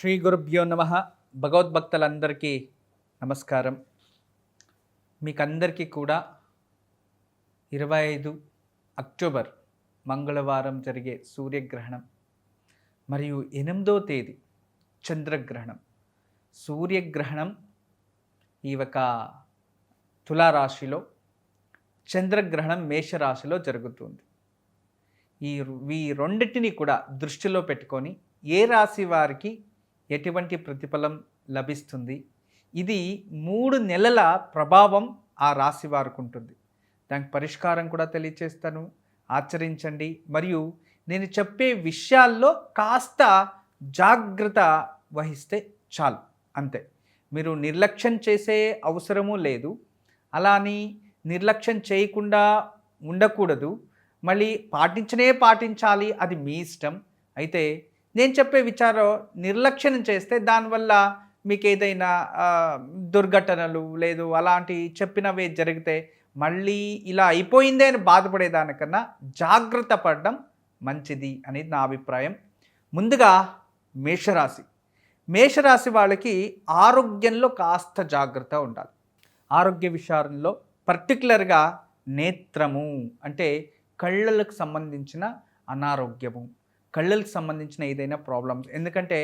శ్రీ గురుభ్యో నమ. భగవద్భక్తులందరికీ నమస్కారం. మీకందరికీ కూడా 25 అక్టోబర్ మంగళవారం జరిగే సూర్యగ్రహణం మరియు 8వ తేదీ చంద్రగ్రహణం. సూర్యగ్రహణం ఈ ఒక తులారాశిలో, చంద్రగ్రహణం మేషరాశిలో జరుగుతుంది. ఈ రెండింటిని కూడా దృష్టిలో పెట్టుకొని ఏ రాశి వారికి ఎటువంటి ప్రతిఫలం లభిస్తుంది, ఇది 3 నెలల ప్రభావం ఆ రాశి వారికి ఉంటుంది. దానికి పరిష్కారం కూడా తెలియచేస్తాను, ఆచరించండి. మరియు నేను చెప్పే విషయాల్లో కాస్త జాగ్రత్త వహిస్తే చాలు, అంతే. మీరు నిర్లక్ష్యం చేసే అవసరము లేదు, అలాని నిర్లక్ష్యం చేయకుండా ఉండకూడదు, మళ్ళీ పాటించాలి, అది మీ ఇష్టం. అయితే నేను చెప్పే విచారం నిర్లక్ష్యం చేస్తే దానివల్ల మీకు ఏదైనా దుర్ఘటనలు లేదు అలాంటి చెప్పినవే జరిగితే మళ్ళీ ఇలా అయిపోయిందే అని బాధపడేదానికన్నా జాగ్రత్త పడడం మంచిది అనేది నా అభిప్రాయం. ముందుగా మేషరాశి వాళ్ళకి ఆరోగ్యంలో కాస్త జాగ్రత్త ఉండాలి. ఆరోగ్య విషయంలో పర్టికులర్గా నేత్రము అంటే కళ్ళకు సంబంధించిన అనారోగ్యము, కళ్ళకు సంబంధించిన ఏదైనా ప్రాబ్లమ్స్. ఎందుకంటే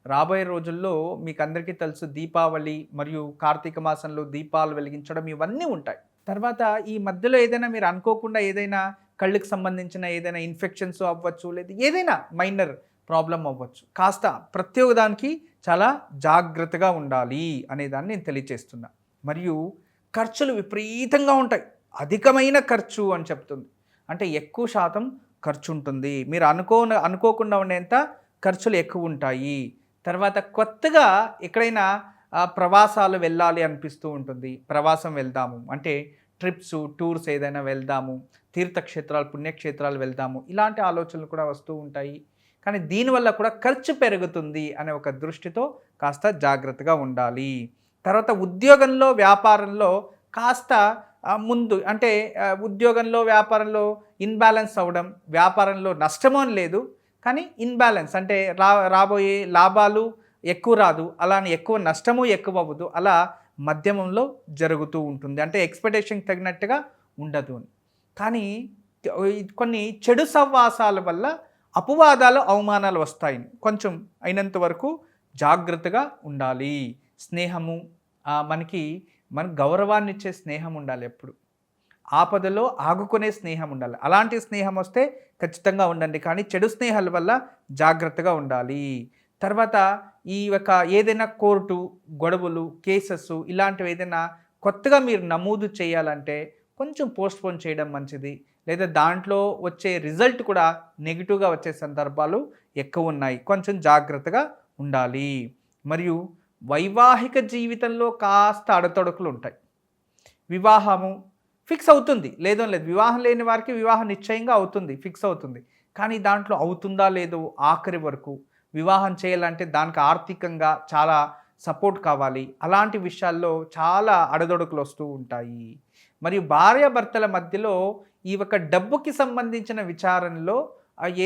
రాబోయే రోజుల్లో మీకు అందరికీ తెలుసు, దీపావళి మరియు కార్తీక మాసంలో దీపాలు వెలిగించడం ఇవన్నీ ఉంటాయి. తర్వాత ఈ మధ్యలో ఏదైనా మీరు అనుకోకుండా ఏదైనా కళ్ళకు సంబంధించిన ఏదైనా ఇన్ఫెక్షన్స్ అవ్వచ్చు, లేదా ఏదైనా మైనర్ ప్రాబ్లం అవ్వచ్చు. కాస్త ప్రతి ఒక్కదానికి చాలా జాగ్రత్తగా ఉండాలి అనేదాన్ని నేను తెలియచేస్తున్నా. మరియు ఖర్చులు విపరీతంగా ఉంటాయి, అధికమైన ఖర్చు అని చెప్తుంది. అంటే ఎక్కువ శాతం ఖర్చు ఉంటుంది, మీరు అనుకోకుండా ఉండేంత ఖర్చులు ఎక్కువ ఉంటాయి. తర్వాత కొత్తగా ఎక్కడైనా ప్రవాసాలు వెళ్ళాలి అనిపిస్తూ ఉంటుంది, ప్రవాసం వెళ్దాము అంటే టూర్స్ ఏదైనా వెళ్దాము, తీర్థక్షేత్రాలు పుణ్యక్షేత్రాలు వెళ్దాము, ఇలాంటి ఆలోచనలు కూడా వస్తూ ఉంటాయి. కానీ దీనివల్ల కూడా ఖర్చు పెరుగుతుంది అనే ఒక దృష్టితో కాస్త జాగ్రత్తగా ఉండాలి. తర్వాత ఉద్యోగంలో వ్యాపారంలో కాస్త ముందు అంటే ఉద్యోగంలో వ్యాపారంలో ఇన్బ్యాలెన్స్ అవ్వడం, వ్యాపారంలో నష్టమో లేదు కానీ ఇన్బ్యాలెన్స్ అంటే రాబోయే లాభాలు ఎక్కువ రాదు, అలానే ఎక్కువ నష్టము ఎక్కువ అవ్వదు, అలా మధ్యమంలో జరుగుతూ ఉంటుంది. అంటే ఎక్స్పెక్టేషన్కి తగినట్టుగా ఉండదు. కానీ కొన్ని చెడు సహవాసాల వల్ల అపవాదాలు అవమానాలు వస్తాయి. కొంచెం అయినంత వరకు జాగ్రత్తగా ఉండాలి. స్నేహము మనకు గౌరవాన్ని ఇచ్చే స్నేహం ఉండాలి, ఎప్పుడు ఆపదలో ఆగుకునే స్నేహం ఉండాలి. అలాంటి స్నేహం వస్తే ఖచ్చితంగా ఉండండి, కానీ చెడు స్నేహాల వల్ల జాగ్రత్తగా ఉండాలి. తర్వాత ఈ ఒక ఏదైనా కోర్టు గొడవలు, కేసెస్ ఇలాంటివి ఏదైనా కొత్తగా మీరు నమోదు చేయాలంటే కొంచెం పోస్ట్పోన్ చేయడం మంచిది. లేదా దాంట్లో వచ్చే రిజల్ట్ కూడా నెగిటివ్గా వచ్చే సందర్భాలు ఎక్కువ ఉన్నాయి, కొంచెం జాగ్రత్తగా ఉండాలి. మరియు వైవాహిక జీవితంలో కాస్త అడతొడకులు ఉంటాయి. వివాహము ఫిక్స్ అవుతుంది, లేదు వివాహం లేని వారికి వివాహం నిశ్చయంగా అవుతుంది, ఫిక్స్ అవుతుంది. కానీ దాంట్లో అవుతుందా లేదో ఆఖరి వరకు వివాహం చేయాలంటే దానికి ఆర్థికంగా చాలా సపోర్ట్ కావాలి. అలాంటి విషయాల్లో చాలా అడదొడుకులు వస్తూ ఉంటాయి. మరియు భార్యాభర్తల మధ్యలో ఈ ఒక డబ్బుకి సంబంధించిన విచారణలో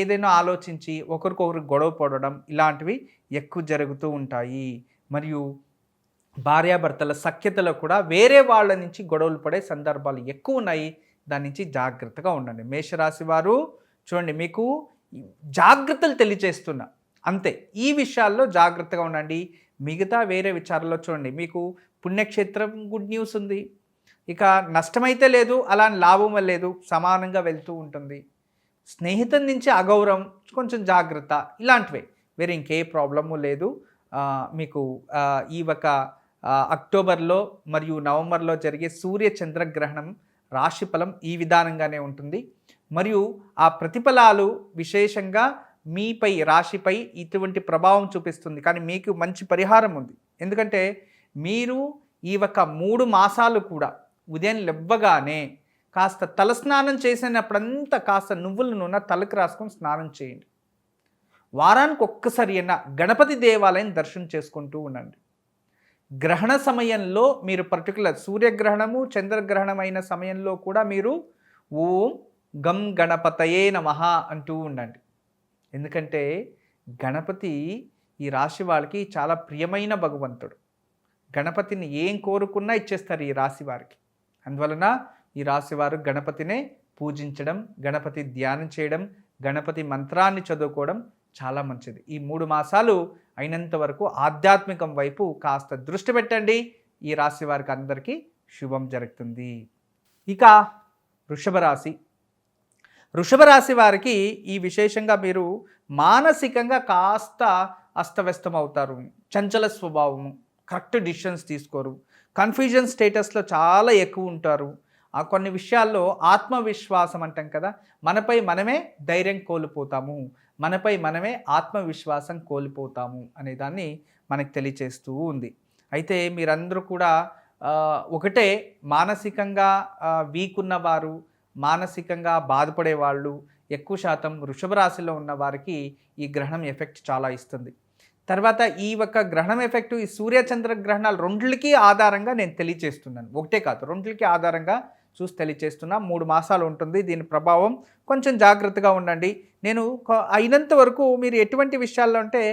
ఏదైనా ఆలోచించి ఒకరికొకరు గొడవ పడడం ఇలాంటివి ఎక్కువ జరుగుతూ ఉంటాయి. మరియు భార్యాభర్తల సఖ్యతలో కూడా వేరే వాళ్ళ నుంచి గొడవలు పడే సందర్భాలు ఎక్కువ ఉన్నాయి. దాని నుంచి జాగ్రత్తగా ఉండండి. మేషరాశి వారు చూడండి, మీకు జాగ్రత్తలు తెలియచేస్తున్నా, అంతే. ఈ విషయాల్లో జాగ్రత్తగా ఉండండి. మిగతా వేరే విచారాల్లో చూడండి, మీకు పుణ్యక్షేత్రం గుడ్ న్యూస్ ఉంది, ఇక నష్టమైతే లేదు, అలా లాభం లేదు, సమానంగా వెళ్తూ ఉంటుంది. స్నేహితుల నుంచి అగౌరవం, కొంచెం జాగ్రత్త, ఇలాంటివే, వేరే ఇంకే ప్రాబ్లము లేదు. మీకు ఈ ఒక అక్టోబర్లో మరియు నవంబర్లో జరిగే సూర్య చంద్రగ్రహణం రాశి ఫలం ఈ విధానంగానే ఉంటుంది. మరియు ఆ ప్రతిఫలాలు విశేషంగా మీపై రాశిపై ఇటువంటి ప్రభావం చూపిస్తుంది. కానీ మీకు మంచి పరిహారం ఉంది, ఎందుకంటే మీరు ఈ ఒక 3 మాసాలు కూడా ఉదయం లేవగానే కాస్త తలస్నానం చేసినప్పుడంతా కాస్త నువ్వుల నూనె తలకు రాసుకొని స్నానం చేయండి. వారానికి ఒక్కసారి అయినా గణపతి దేవాలయం దర్శనం చేసుకుంటూ ఉండండి. గ్రహణ సమయంలో మీరు పర్టికులర్ సూర్యగ్రహణము చంద్రగ్రహణం అయిన సమయంలో కూడా మీరు ఓం గం గణపతయే నమః అంటూ ఉండండి. ఎందుకంటే గణపతి ఈ రాశి వాళ్ళకి చాలా ప్రియమైన భగవంతుడు. గణపతిని ఏం కోరుకున్నా ఇచ్చేస్తారు ఈ రాశి వారికి. అందువలన ఈ రాశి వారు గణపతినే పూజించడం, గణపతి ధ్యానం చేయడం, గణపతి మంత్రాన్ని చదువుకోవడం చాలా మంచిది. ఈ 3 మాసాలు అయినంత వరకు ఆధ్యాత్మికం వైపు కాస్త దృష్టి పెట్టండి. ఈ రాశి వారికి అందరికీ శుభం జరుగుతుంది. ఇక వృషభ రాశి. వృషభ రాశి వారికి ఈ విశేషంగా మీరు మానసికంగా కాస్త అస్తవ్యస్తం అవుతారు. చంచల స్వభావము, కరెక్ట్ డిసిషన్స్ తీసుకోరు, కన్ఫ్యూజన్ స్టేటస్లో చాలా ఎక్కువ ఉంటారు. కొన్ని విషయాల్లో ఆత్మవిశ్వాసం అంటాం కదా, మనపై మనమే ధైర్యం కోల్పోతాము, మనపై మనమే ఆత్మవిశ్వాసం కోల్పోతాము అనే దాన్ని మనకు తెలియచేస్తూ ఉంది. అయితే మీరందరూ కూడా ఒకటే, మానసికంగా వీక్ ఉన్నవారు, మానసికంగా బాధపడేవాళ్ళు ఎక్కువ శాతం వృషభ రాశిలో ఉన్న వారికి ఈ గ్రహణం ఎఫెక్ట్ చాలా ఇస్తుంది. తర్వాత ఈ ఒక్క గ్రహణం ఎఫెక్టు ఈ సూర్యచంద్ర గ్రహణాలు రెండికి ఆధారంగా నేను తెలియచేస్తున్నాను. ఒకటే కాదు, రెండికి ఆధారంగా చూసి తెలియచేస్తున్నా. 3 మాసాలు ఉంటుంది దీని ప్రభావం. కొంచెం జాగ్రత్తగా ఉండండి. నేను అయినంత వరకు మీరు ఎటువంటి విషయాల్లో అంటే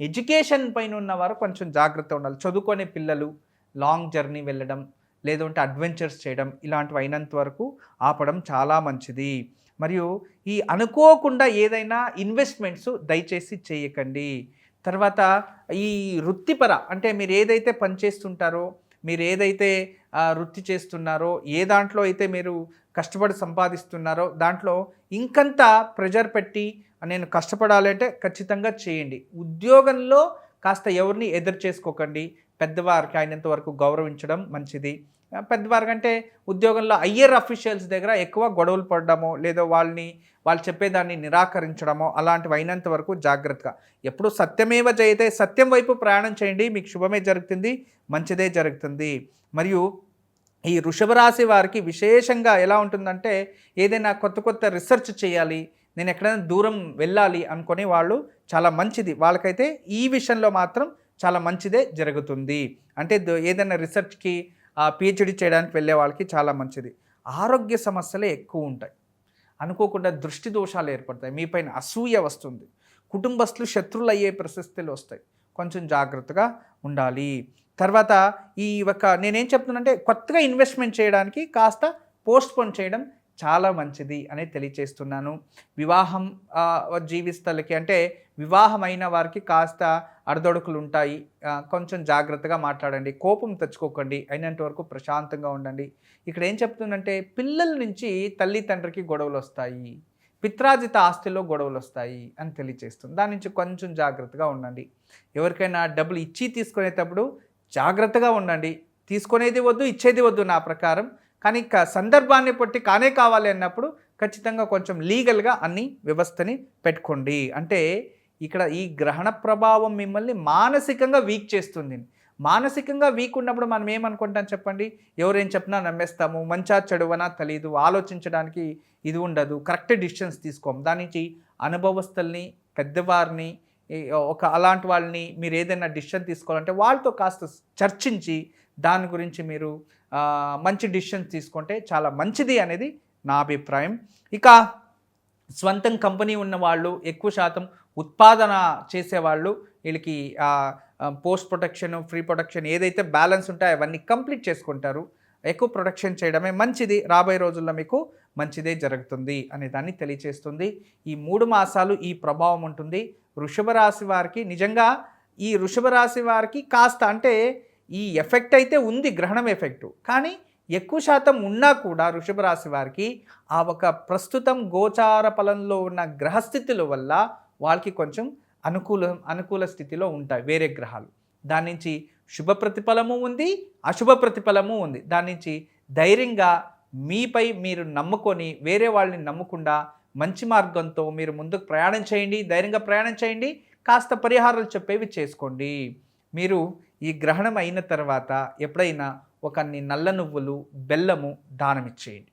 ఎడ్యుకేషన్ పైన ఉన్నవారు కొంచెం జాగ్రత్త ఉండాలి. చదువుకునే పిల్లలు లాంగ్ జర్నీ వెళ్ళడం, లేదంటే అడ్వెంచర్స్ చేయడం, ఇలాంటివి అయినంత వరకు ఆపడం చాలా మంచిది. మరియు ఈ అనుకోకుండా ఏదైనా ఇన్వెస్ట్మెంట్స్ దయచేసి చేయకండి. తర్వాత ఈ వృత్తిపర అంటే మీరు ఏదైతే పని చేస్తుంటారో, మీరు ఏదైతే వృత్తి చేస్తున్నారో, ఏ దాంట్లో అయితే మీరు కష్టపడి సంపాదిస్తున్నారో దాంట్లో ఇంకంత ప్రెజర్ పెట్టి నేను కష్టపడాలి అంటే ఖచ్చితంగా చేయండి. ఉద్యోగంలో కాస్త ఎవరిని ఎదురు చేసుకోకండి. పెద్దవారికి అయినంత వరకు గౌరవించడం మంచిది. పెద్దవారి కంటే ఉద్యోగంలో హయ్యర్ అఫీషియల్స్ దగ్గర ఎక్కువ గొడవలు పడడమో, లేదా వాళ్ళు చెప్పేదాన్ని నిరాకరించడమో అలాంటివి అయినంత వరకు జాగ్రత్తగా. ఎప్పుడు సత్యమేవ జయతే, సత్యం వైపు ప్రయాణం చేయండి, మీకు శుభమే జరుగుతుంది, మంచిదే జరుగుతుంది. మరియు ఈ వృషభ రాశి వారికి విశేషంగా ఎలా ఉంటుందంటే, ఏదైనా కొత్త రీసెర్చ్ చేయాలి, నేను ఎక్కడైనా దూరం వెళ్ళాలి అనుకునే వాళ్ళు చాలా మంచిది. వాళ్ళకైతే ఈ విషయంలో మాత్రం చాలా మంచిదే జరుగుతుంది. అంటే ఏదైనా రీసెర్చ్కి పిహెచ్డి చేయడానికి వెళ్ళే వాళ్ళకి చాలా మంచిది. ఆరోగ్య సమస్యలే ఎక్కువ ఉంటాయి. అనుకోకుండా దృష్టి దోషాలు ఏర్పడతాయి, మీపైన అసూయ వస్తుంది, కుటుంబస్తులు శత్రువులు అయ్యే పరిస్థితులు వస్తాయి. కొంచెం జాగ్రత్తగా ఉండాలి. తర్వాత ఈ నేనేం చెప్తున్నానంటే, కొత్తగా ఇన్వెస్ట్మెంట్ చేయడానికి కాస్త పోస్ట్పోన్ చేయడం చాలా మంచిది అనేది తెలియచేస్తున్నాను. వివాహం జీవిస్తలకి అంటే వివాహమైన వారికి కాస్త అడదొడుకులు ఉంటాయి. కొంచెం జాగ్రత్తగా మాట్లాడండి, కోపం తెచ్చుకోకండి, అయినంత వరకు ప్రశాంతంగా ఉండండి. ఇక్కడ ఏం చెప్తుందంటే, పిల్లల నుంచి తల్లి తండ్రికి గొడవలు వస్తాయి, పిత్రాజిత ఆస్తిలో గొడవలు వస్తాయి అని తెలియచేస్తుంది. దాని నుంచి కొంచెం జాగ్రత్తగా ఉండండి. ఎవరికైనా డబ్బులు ఇచ్చి తీసుకునేటప్పుడు జాగ్రత్తగా ఉండండి. తీసుకునేది వద్దు, ఇచ్చేది వద్దు నా ప్రకారం. కానీ సందర్భాన్ని బట్టి కానే కావాలి అన్నప్పుడు ఖచ్చితంగా కొంచెం లీగల్గా అన్ని వ్యవస్థని పెట్టుకోండి. అంటే ఇక్కడ ఈ గ్రహణ ప్రభావం మిమ్మల్ని మానసికంగా వీక్ చేస్తుంది. మానసికంగా వీక్ ఉన్నప్పుడు మనం ఏమనుకుంటాం చెప్పండి? ఎవరేం చెప్పినా నమ్మేస్తాము, మంచా చెడువనా తెలీదు, ఆలోచించడానికి ఇది ఉండదు, కరెక్ట్ డిసిషన్స్ తీసుకోము. దాని నుంచి అనుభవస్తుల్ని, పెద్దవారిని, అలాంటి వాళ్ళని మీరు ఏదైనా డిసిషన్ తీసుకోవాలంటే వాళ్ళతో కాస్త చర్చించి దాని గురించి మీరు మంచి డిసిషన్స్ తీసుకుంటే చాలా మంచిది అనేది నా అభిప్రాయం. ఇక స్వంతం కంపెనీ ఉన్నవాళ్ళు, ఎక్కువ శాతం ఉత్పాదన చేసేవాళ్ళు, వీళ్ళకి పోస్ట్ ప్రొటెక్షన్, ఫ్రీ ప్రొటెక్షన్ ఏదైతే బ్యాలెన్స్ ఉంటాయో అవన్నీ కంప్లీట్ చేసుకుంటారు. ఎక్కువ ప్రొటెక్షన్ చేయడమే మంచిది. రాబోయే రోజుల్లో మీకు మంచిదే జరుగుతుంది అనే దాన్ని తెలియచేస్తుంది. ఈ 3 మాసాలు ఈ ప్రభావం ఉంటుంది. వృషభ రాశి వారికి నిజంగా ఈ వృషభ రాశి వారికి కాస్త అంటే ఈ ఎఫెక్ట్ అయితే ఉంది, గ్రహణం ఎఫెక్టు. కానీ ఎక్కువ శాతం ఉన్నా కూడా వృషభ రాశి వారికి ప్రస్తుతం గోచార ఫలంలో ఉన్న గ్రహస్థితుల వల్ల వాళ్ళకి కొంచెం అనుకూల స్థితిలో ఉంటాయి వేరే గ్రహాలు. దాని నుంచి శుభ ప్రతిఫలము ఉంది, అశుభ ప్రతిఫలము ఉంది. దాని నుంచి ధైర్యంగా మీపై మీరు నమ్ముకొని వేరే వాళ్ళని నమ్మకుండా మంచి మార్గంతో మీరు ముందుకు ప్రయాణం చేయండి, ధైర్యంగా ప్రయాణం చేయండి. కాస్త పరిహారాలు చెప్పేవి చేసుకోండి. మీరు ఈ గ్రహణం అయిన తర్వాత ఎప్పుడైనా ఒకన్ని నల్ల నువ్వులు, బెల్లము దానమిచ్చేయండి.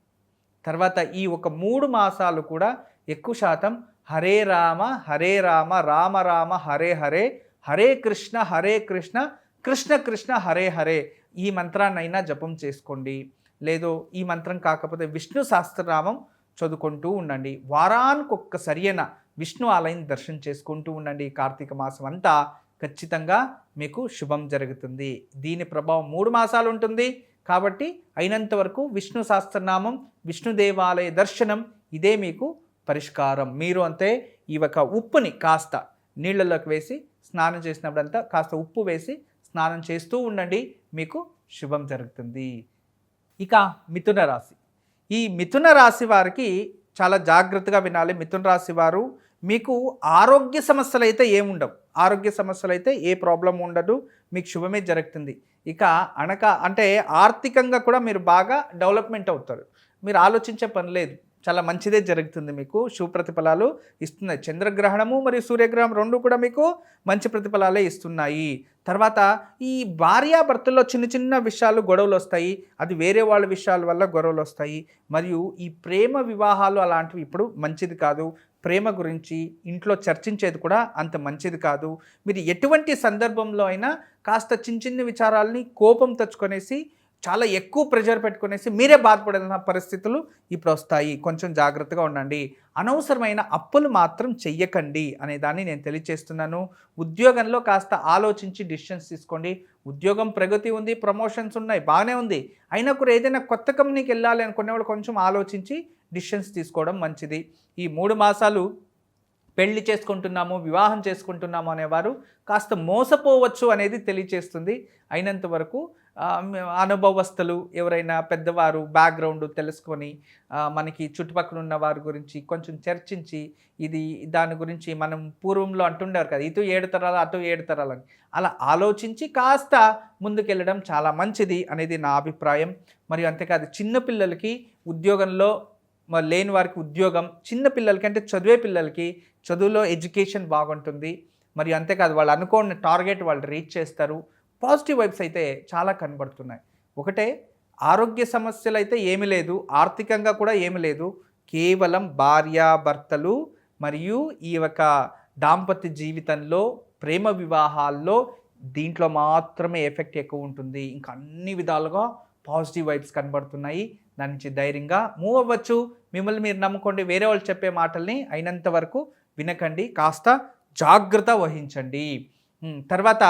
తర్వాత ఈ 3 మాసాలు కూడా ఎక్కువ శాతం హరే రామ హరే రామ రామ రామ హరే హరే, హరే కృష్ణ కృష్ణ కృష్ణ హరే హరే ఈ మంత్రాన్నైనా జపం చేసుకోండి. లేదో ఈ మంత్రం కాకపోతే విష్ణు సహస్రనామం చదువుకుంటూ ఉండండి. వారానికి ఒక్కసారైనా విష్ణు ఆలయం దర్శనం చేసుకుంటూ ఉండండి. కార్తీక మాసం అంతా ఖచ్చితంగా మీకు శుభం జరుగుతుంది. దీని ప్రభావం 3 మాసాలు ఉంటుంది కాబట్టి అయినంత వరకు విష్ణు సహస్రనామం, విష్ణు దేవాలయ దర్శనం ఇదే మీకు పరిష్కారం. మీరు అంతే ఈ యొక్క ఉప్పుని కాస్త నీళ్ళలోకి వేసి స్నానం చేసినప్పుడంతా కాస్త ఉప్పు వేసి స్నానం చేస్తూ ఉండండి, మీకు శుభం జరుగుతుంది. ఇక మిథున రాశి. ఈ మిథున రాశి వారికి చాలా జాగ్రత్తగా వినాలి. మిథున రాశి వారు మీకు ఆరోగ్య సమస్యలు అయితే ఏముండవు, ఆరోగ్య సమస్యలు అయితే ఏ ప్రాబ్లం ఉండదు, మీకు శుభమే జరుగుతుంది. ఇక అంటే ఆర్థికంగా కూడా మీరు బాగా డెవలప్మెంట్ అవుతారు. మీరు ఆలోచించే పని లేదు, చాలా మంచిదే జరుగుతుంది, మీకు ప్రతిఫలాలు ఇస్తున్నాయి. చంద్రగ్రహణము మరియు సూర్యగ్రహణం రెండు కూడా మీకు మంచి ప్రతిఫలాలే ఇస్తున్నాయి. తర్వాత ఈ భార్యాభర్తల్లో చిన్న చిన్న విషయాలు గొడవలు వస్తాయి, అది వేరే వాళ్ళ విషయాల వల్ల గొడవలు వస్తాయి. మరియు ఈ ప్రేమ వివాహాలు అలాంటివి ఇప్పుడు మంచిది కాదు. ప్రేమ గురించి ఇంట్లో చర్చించేది కూడా అంత మంచిది కాదు. మీరు ఎటువంటి సందర్భంలో అయినా కాస్త చిన్న చిన్న విచారాలని కోపం తెచ్చుకొనేసి చాలా ఎక్కువ ప్రెషర్ పెట్టుకునేసి మీరే బాధపడిన పరిస్థితులు ఇప్పుడు వస్తాయి. కొంచెం జాగ్రత్తగా ఉండండి. అనవసరమైన అప్పులు మాత్రం చెయ్యకండి అనే దాన్ని నేను తెలియచేస్తున్నాను. ఉద్యోగంలో కాస్త ఆలోచించి డిసిషన్స్ తీసుకోండి. ఉద్యోగం ప్రగతి ఉంది, ప్రమోషన్స్ ఉన్నాయి, బాగానే ఉంది. అయినా కూడా ఏదైనా కొత్త కంపెనీకి వెళ్ళాలి అనుకునేవాళ్ళు కొంచెం ఆలోచించి డిసిషన్స్ తీసుకోవడం మంచిది. ఈ 3 మాసాలు పెళ్లి చేసుకుంటున్నాము, వివాహం చేసుకుంటున్నాము అనేవారు కాస్త మోసపోవచ్చు అనేది తెలియచేస్తుంది. అయినంత వరకు అనుభవస్తులు ఎవరైనా పెద్దవారు బ్యాక్గ్రౌండ్ తెలుసుకొని మనకి చుట్టుపక్కల ఉన్న వారి గురించి కొంచెం చర్చించి దాని గురించి మనం పూర్వంలో అంటుండేవారు కదా, ఇటు 7 తరాలు అటు 7 తరాలు అని, అలా ఆలోచించి కాస్త ముందుకెళ్ళడం చాలా మంచిది అనేది నా అభిప్రాయం. మరియు అంతేకాదు చిన్నపిల్లలకి ఉద్యోగంలో లేని వారికి ఉద్యోగం, చిన్న పిల్లలకి అంటే చదివే పిల్లలకి చదువులో ఎడ్యుకేషన్ బాగుంటుంది. మరియు అంతేకాదు వాళ్ళు అనుకోని టార్గెట్ వాళ్ళు రీచ్ చేస్తారు. పాజిటివ్ వైబ్స్ అయితే చాలా కనబడుతున్నాయి. ఒకటే ఆరోగ్య సమస్యలు అయితే ఏమీ లేదు, ఆర్థికంగా కూడా ఏమీ లేదు. కేవలం భార్యాభర్తలు మరియు ఈ యొక్క దాంపత్య జీవితంలో ప్రేమ వివాహాల్లో దీంట్లో మాత్రమే ఎఫెక్ట్ ఎక్కువ ఉంటుంది. ఇంకా అన్ని విధాలుగా పాజిటివ్ వైబ్స్ కనబడుతున్నాయి. దాని నుంచి ధైర్యంగా మూవ్ అవ్వచ్చు. మిమ్మల్ని మీరు నమ్ముకోండి. వేరే వాళ్ళు చెప్పే మాటల్ని అయినంత వరకు వినకండి, కాస్త జాగ్రత్త వహించండి. తర్వాత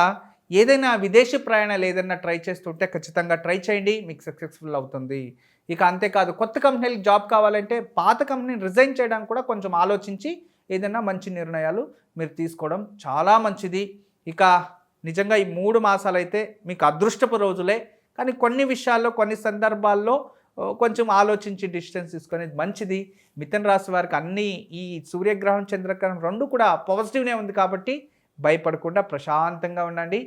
ఏదైనా విదేశీ ప్రయాణాలు ఏదైనా ట్రై చేస్తుంటే ఖచ్చితంగా ట్రై చేయండి, మీకు సక్సెస్ఫుల్ అవుతుంది. ఇక అంతేకాదు కొత్త కంపెనీలకు జాబ్ కావాలంటే పాత కంపెనీని రిజైన్ చేయడానికి కూడా కొంచెం ఆలోచించి ఏదైనా మంచి నిర్ణయాలు మీరు తీసుకోవడం చాలా మంచిది. ఇక నిజంగా ఈ 3 మాసాలు అయితే మీకు అదృష్టపు రోజులే. కానీ కొన్ని విషయాల్లో కొన్ని సందర్భాల్లో కొంచెం ఆలోచించి డిసిషన్స్ తీసుకునేది మంచిది. మిథున రాశి వారికి అన్నీ ఈ సూర్యగ్రహణం చంద్రగ్రహణం రెండు కూడా పాజిటివ్నే ఉంది కాబట్టి భయపడకుండా ప్రశాంతంగా ఉండండి.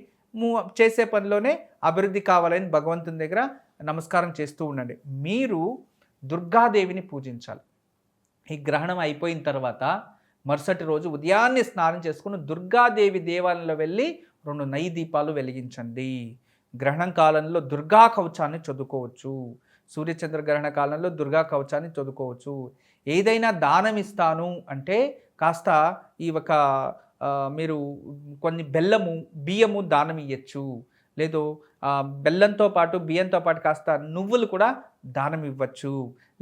చేసే పనిలోనే అభివృద్ధి కావాలని భగవంతుని దగ్గర నమస్కారం చేస్తూ ఉండండి. మీరు దుర్గాదేవిని పూజించాలి. ఈ గ్రహణం అయిపోయిన తర్వాత మరుసటి రోజు ఉదయాన్నే స్నానం చేసుకుని దుర్గాదేవి దేవాలయంలో వెళ్ళి 2 నెయ్యి దీపాలు వెలిగించండి. గ్రహణం కాలంలో దుర్గా కవచాన్ని చదువుకోవచ్చు. సూర్యచంద్ర గ్రహణ కాలంలో దుర్గా కవచాన్ని చదువుకోవచ్చు. ఏదైనా దానం ఇస్తాను అంటే కాస్త ఈ ఒక మీరు కొన్ని బెల్లము బియ్యము దానం ఇవ్వచ్చు. లేదు బెల్లంతో పాటు బియ్యంతో పాటు కాస్త నువ్వులు కూడా దానం ఇవ్వచ్చు.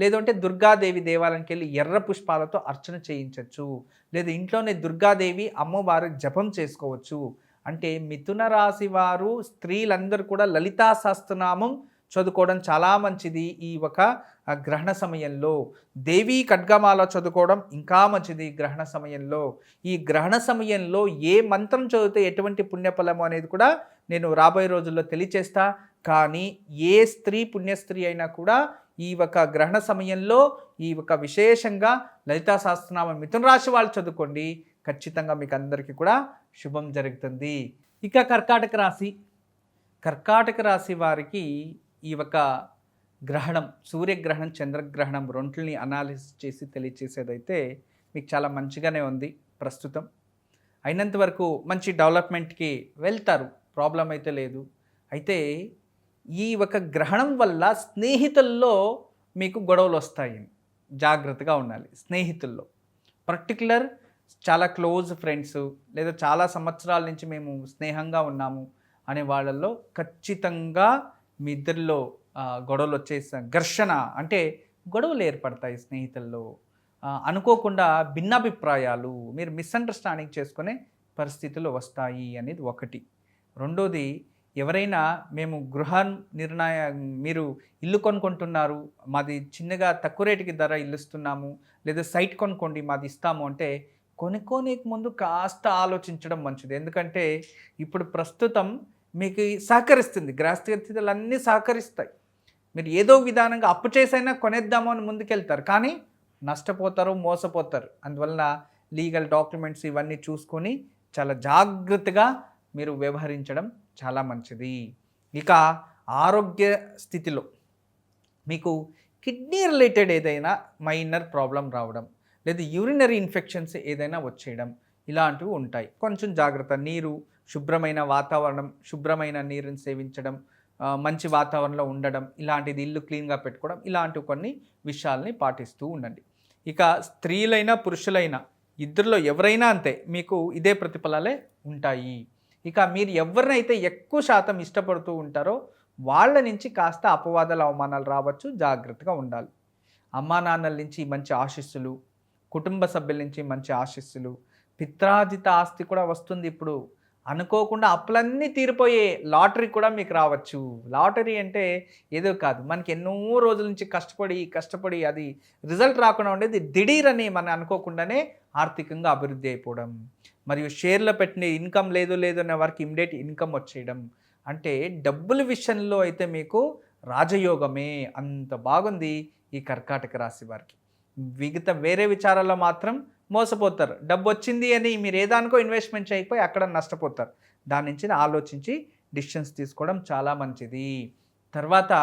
లేదంటే దుర్గాదేవి దేవాలయానికి వెళ్ళి ఎర్ర పుష్పాలతో అర్చన చేయించవచ్చు. లేదు ఇంట్లోనే దుర్గాదేవి అమ్మవారు జపం చేసుకోవచ్చు. అంటే మిథున రాశి వారు స్త్రీలందరూ కూడా లలితా సహస్రనామం చదువుకోవడం చాలా మంచిది. ఈ ఒక గ్రహణ సమయంలో దేవీ ఖడ్గమాల చదువుకోవడం ఇంకా మంచిది. గ్రహణ సమయంలో ఈ గ్రహణ సమయంలో ఏ మంత్రం చదివితే ఎటువంటి పుణ్యఫలము అనేది కూడా నేను రాబోయే రోజుల్లో తెలియచేస్తా. కానీ ఏ స్త్రీ పుణ్యస్త్రీ అయినా కూడా ఈ ఒక గ్రహణ సమయంలో ఈ ఒక విశేషంగా లలితా సహస్రనామం మిథున రాశి వాళ్ళు చదువుకోండి, ఖచ్చితంగా మీకు అందరికీ కూడా శుభం జరుగుతుంది. ఇక కర్కాటక రాశి. కర్కాటక రాశి వారికి ఈ ఒక గ్రహణం సూర్యగ్రహణం చంద్రగ్రహణం రెంటిని అనాలిసిస్ చేసి తెలియచేసేదైతే మీకు చాలా మంచిగానే ఉంది. ప్రస్తుతం అయినంత వరకు మంచి డెవలప్మెంట్కి వెళ్తారు, ప్రాబ్లం అయితే లేదు. అయితే ఈ ఒక గ్రహణం వల్ల స్నేహితుల్లో మీకు గొడవలు వస్తాయి, జాగ్రత్తగా ఉండాలి. స్నేహితుల్లో పర్టికులర్ చాలా క్లోజ్ ఫ్రెండ్స్ లేదా చాలా సంవత్సరాల నుంచి మేము స్నేహంగా ఉన్నాము అనే వాళ్ళల్లో ఖచ్చితంగా మీ ఇద్దరిలో గొడవలు వచ్చేసి ఘర్షణ అంటే గొడవలు ఏర్పడతాయి. స్నేహితుల్లో అనుకోకుండా భిన్నాభిప్రాయాలు మీరు మిస్అండర్స్టాండింగ్ చేసుకునే పరిస్థితులు వస్తాయి అనేది ఒకటి. రెండోది, ఎవరైనా మేము నిర్ణయ మీరు ఇల్లు కొనుక్కుంటున్నారు, మాది చిన్నగా తక్కువ రేటుకి ధర ఇల్లు ఇస్తున్నాము, లేదా సైట్ కొనుక్కోండి మాది ఇస్తాము అంటే కొనుక్కోనికి ముందు కాస్త ఆలోచించడం మంచిది. ఎందుకంటే ఇప్పుడు ప్రస్తుతం మీకు సహకరిస్తుంది, గ్రహస్థితులన్నీ సహకరిస్తాయి. మీరు ఏదో విధానంగా అప్పు చేసైనా కొనేద్దాము అని ముందుకెళ్తారు, కానీ నష్టపోతారు, మోసపోతారు. అందువలన లీగల్ డాక్యుమెంట్స్ ఇవన్నీ చూసుకొని చాలా జాగ్రత్తగా మీరు వ్యవహరించడం చాలా మంచిది. ఇక ఆరోగ్య స్థితిలో మీకు కిడ్నీ రిలేటెడ్ ఏదైనా మైనర్ ప్రాబ్లం రావడం, లేదా యూరినరీ ఇన్ఫెక్షన్స్ ఏదైనా వచ్చేయడం, ఇలాంటివి ఉంటాయి. కొంచెం జాగ్రత్త. నీరు, శుభ్రమైన వాతావరణం, శుభ్రమైన నీరుని సేవించడం, మంచి వాతావరణంలో ఉండడం, ఇలాంటిది ఇల్లు క్లీన్గా పెట్టుకోవడం, ఇలాంటివి కొన్ని విషయాల్ని పాటిస్తూ ఉండండి. ఇక స్త్రీలైనా పురుషులైనా ఇద్దరిలో ఎవరైనా అంతే, మీకు ఇదే ప్రతిఫలాలే ఉంటాయి. ఇక మీరు ఎవరినైతే ఎక్కువ శాతం ఇష్టపడుతూ ఉంటారో వాళ్ళ నుంచి కాస్త అపవాదాలు, అవమానాలు రావచ్చు, జాగ్రత్తగా ఉండాలి. అమ్మా నాన్నల నుంచి మంచి ఆశీస్సులు, కుటుంబ సభ్యుల నుంచి మంచి ఆశీస్సులు, పిత్రాజిత ఆస్తి కూడా వస్తుంది. ఇప్పుడు అనుకోకుండా అప్పులన్నీ తీరిపోయే లాటరీ కూడా మీకు రావచ్చు. లాటరీ అంటే ఏదో కాదు, మనకి ఎన్నో రోజుల నుంచి కష్టపడి అది రిజల్ట్ రాకుండా ఉండేది దిఢీరని మనం అనుకోకుండానే ఆర్థికంగా అభివృద్ధి అయిపోవడం, మరియు షేర్లో పెట్టిన ఇన్కమ్ లేదు అనే వారికి ఇమ్మీడియట్ ఇన్కమ్ వచ్చేయడం. అంటే డబ్బుల విషయంలో అయితే మీకు రాజయోగమే, అంత బాగుంది ఈ కర్కాటక రాశి వారికి. మిగతా వేరే విచారాల్లో మాత్రం మోసపోతారు. డబ్బు వచ్చింది అని మీరు ఏదానికో ఇన్వెస్ట్మెంట్ చేయకపోయి అక్కడ నష్టపోతారు. దాని నుంచి ఆలోచించి డిసిషన్స్ తీసుకోవడం చాలా మంచిది. తర్వాత